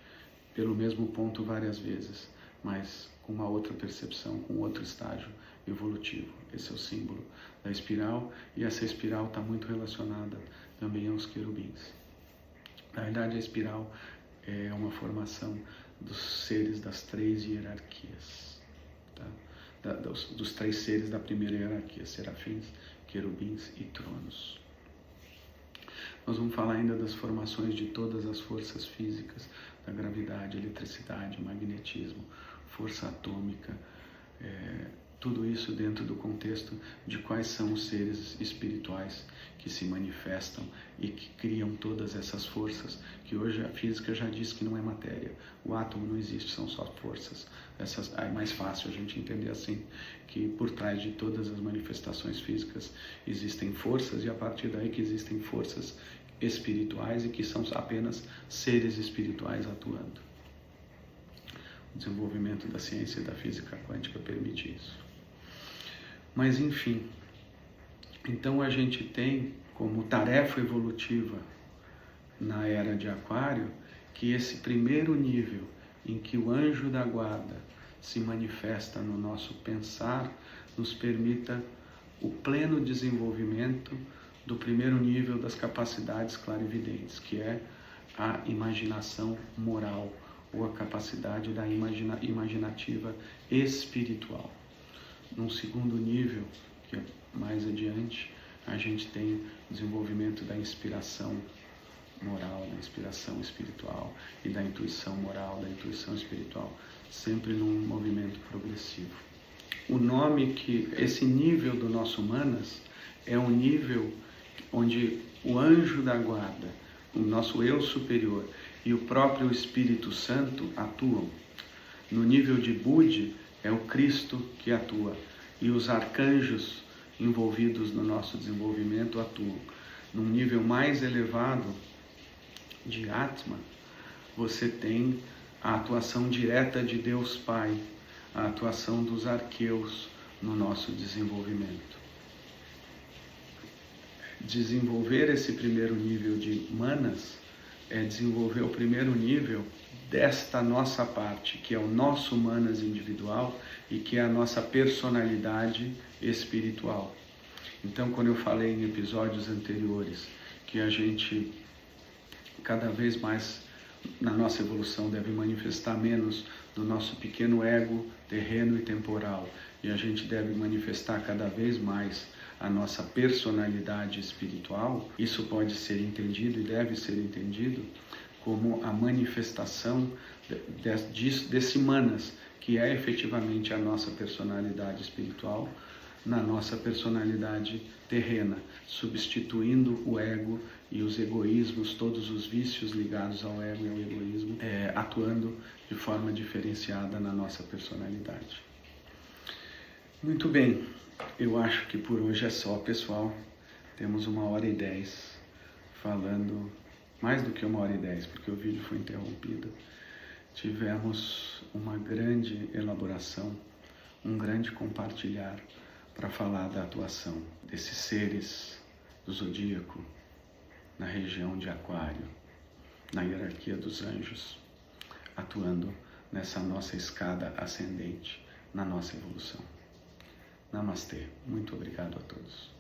pelo mesmo ponto várias vezes, mas com uma outra percepção, com outro estágio evolutivo. Esse é o símbolo da espiral, e essa espiral está muito relacionada também aos querubins. Na verdade, a espiral é uma formação dos seres das 3 hierarquias, tá? Dos 3 seres da primeira hierarquia, serafins, querubins e tronos. Nós vamos falar ainda das formações de todas as forças físicas, da gravidade, eletricidade, magnetismo, força atômica, tudo isso dentro do contexto de quais são os seres espirituais que se manifestam e que criam todas essas forças, que hoje a física já diz que não é matéria. O átomo não existe, são só forças. É mais fácil a gente entender assim, que por trás de todas as manifestações físicas existem forças, e a partir daí que existem forças espirituais e que são apenas seres espirituais atuando. O desenvolvimento da ciência e da física quântica permite isso. Mas enfim, então a gente tem como tarefa evolutiva na era de Aquário que esse primeiro nível em que o anjo da guarda se manifesta no nosso pensar nos permita o pleno desenvolvimento do primeiro nível das capacidades clarividentes, que é a imaginação moral, ou a capacidade da imaginativa espiritual. Num segundo nível, que é mais adiante, a gente tem o desenvolvimento da inspiração moral, da inspiração espiritual e da intuição moral, da intuição espiritual, sempre num movimento progressivo. O nome esse nível do nosso Manas é um nível onde o anjo da guarda, o nosso eu superior e o próprio Espírito Santo atuam. No nível de Budi, é o Cristo que atua, e os arcanjos envolvidos no nosso desenvolvimento atuam. Num nível mais elevado de Atma, você tem a atuação direta de Deus Pai, a atuação dos arqueus no nosso desenvolvimento. Desenvolver esse primeiro nível de Manas é desenvolver o primeiro nível desta nossa parte, que é o nosso Manas individual e que é a nossa personalidade espiritual. Então, quando eu falei em episódios anteriores que a gente cada vez mais na nossa evolução deve manifestar menos do nosso pequeno ego terreno e temporal, e a gente deve manifestar cada vez mais a nossa personalidade espiritual, isso pode ser entendido e deve ser entendido como a manifestação desse Manas, que é efetivamente a nossa personalidade espiritual, na nossa personalidade terrena, substituindo o ego e os egoísmos, todos os vícios ligados ao ego e ao egoísmo, atuando de forma diferenciada na nossa personalidade. Muito bem, eu acho que por hoje é só, pessoal. Temos 1h10 falando, mais do que 1h10, porque o vídeo foi interrompido. Tivemos uma grande elaboração, um grande compartilhar para falar da atuação desses seres do zodíaco na região de Aquário, na hierarquia dos anjos, atuando nessa nossa escada ascendente, na nossa evolução. Namastê. Muito obrigado a todos.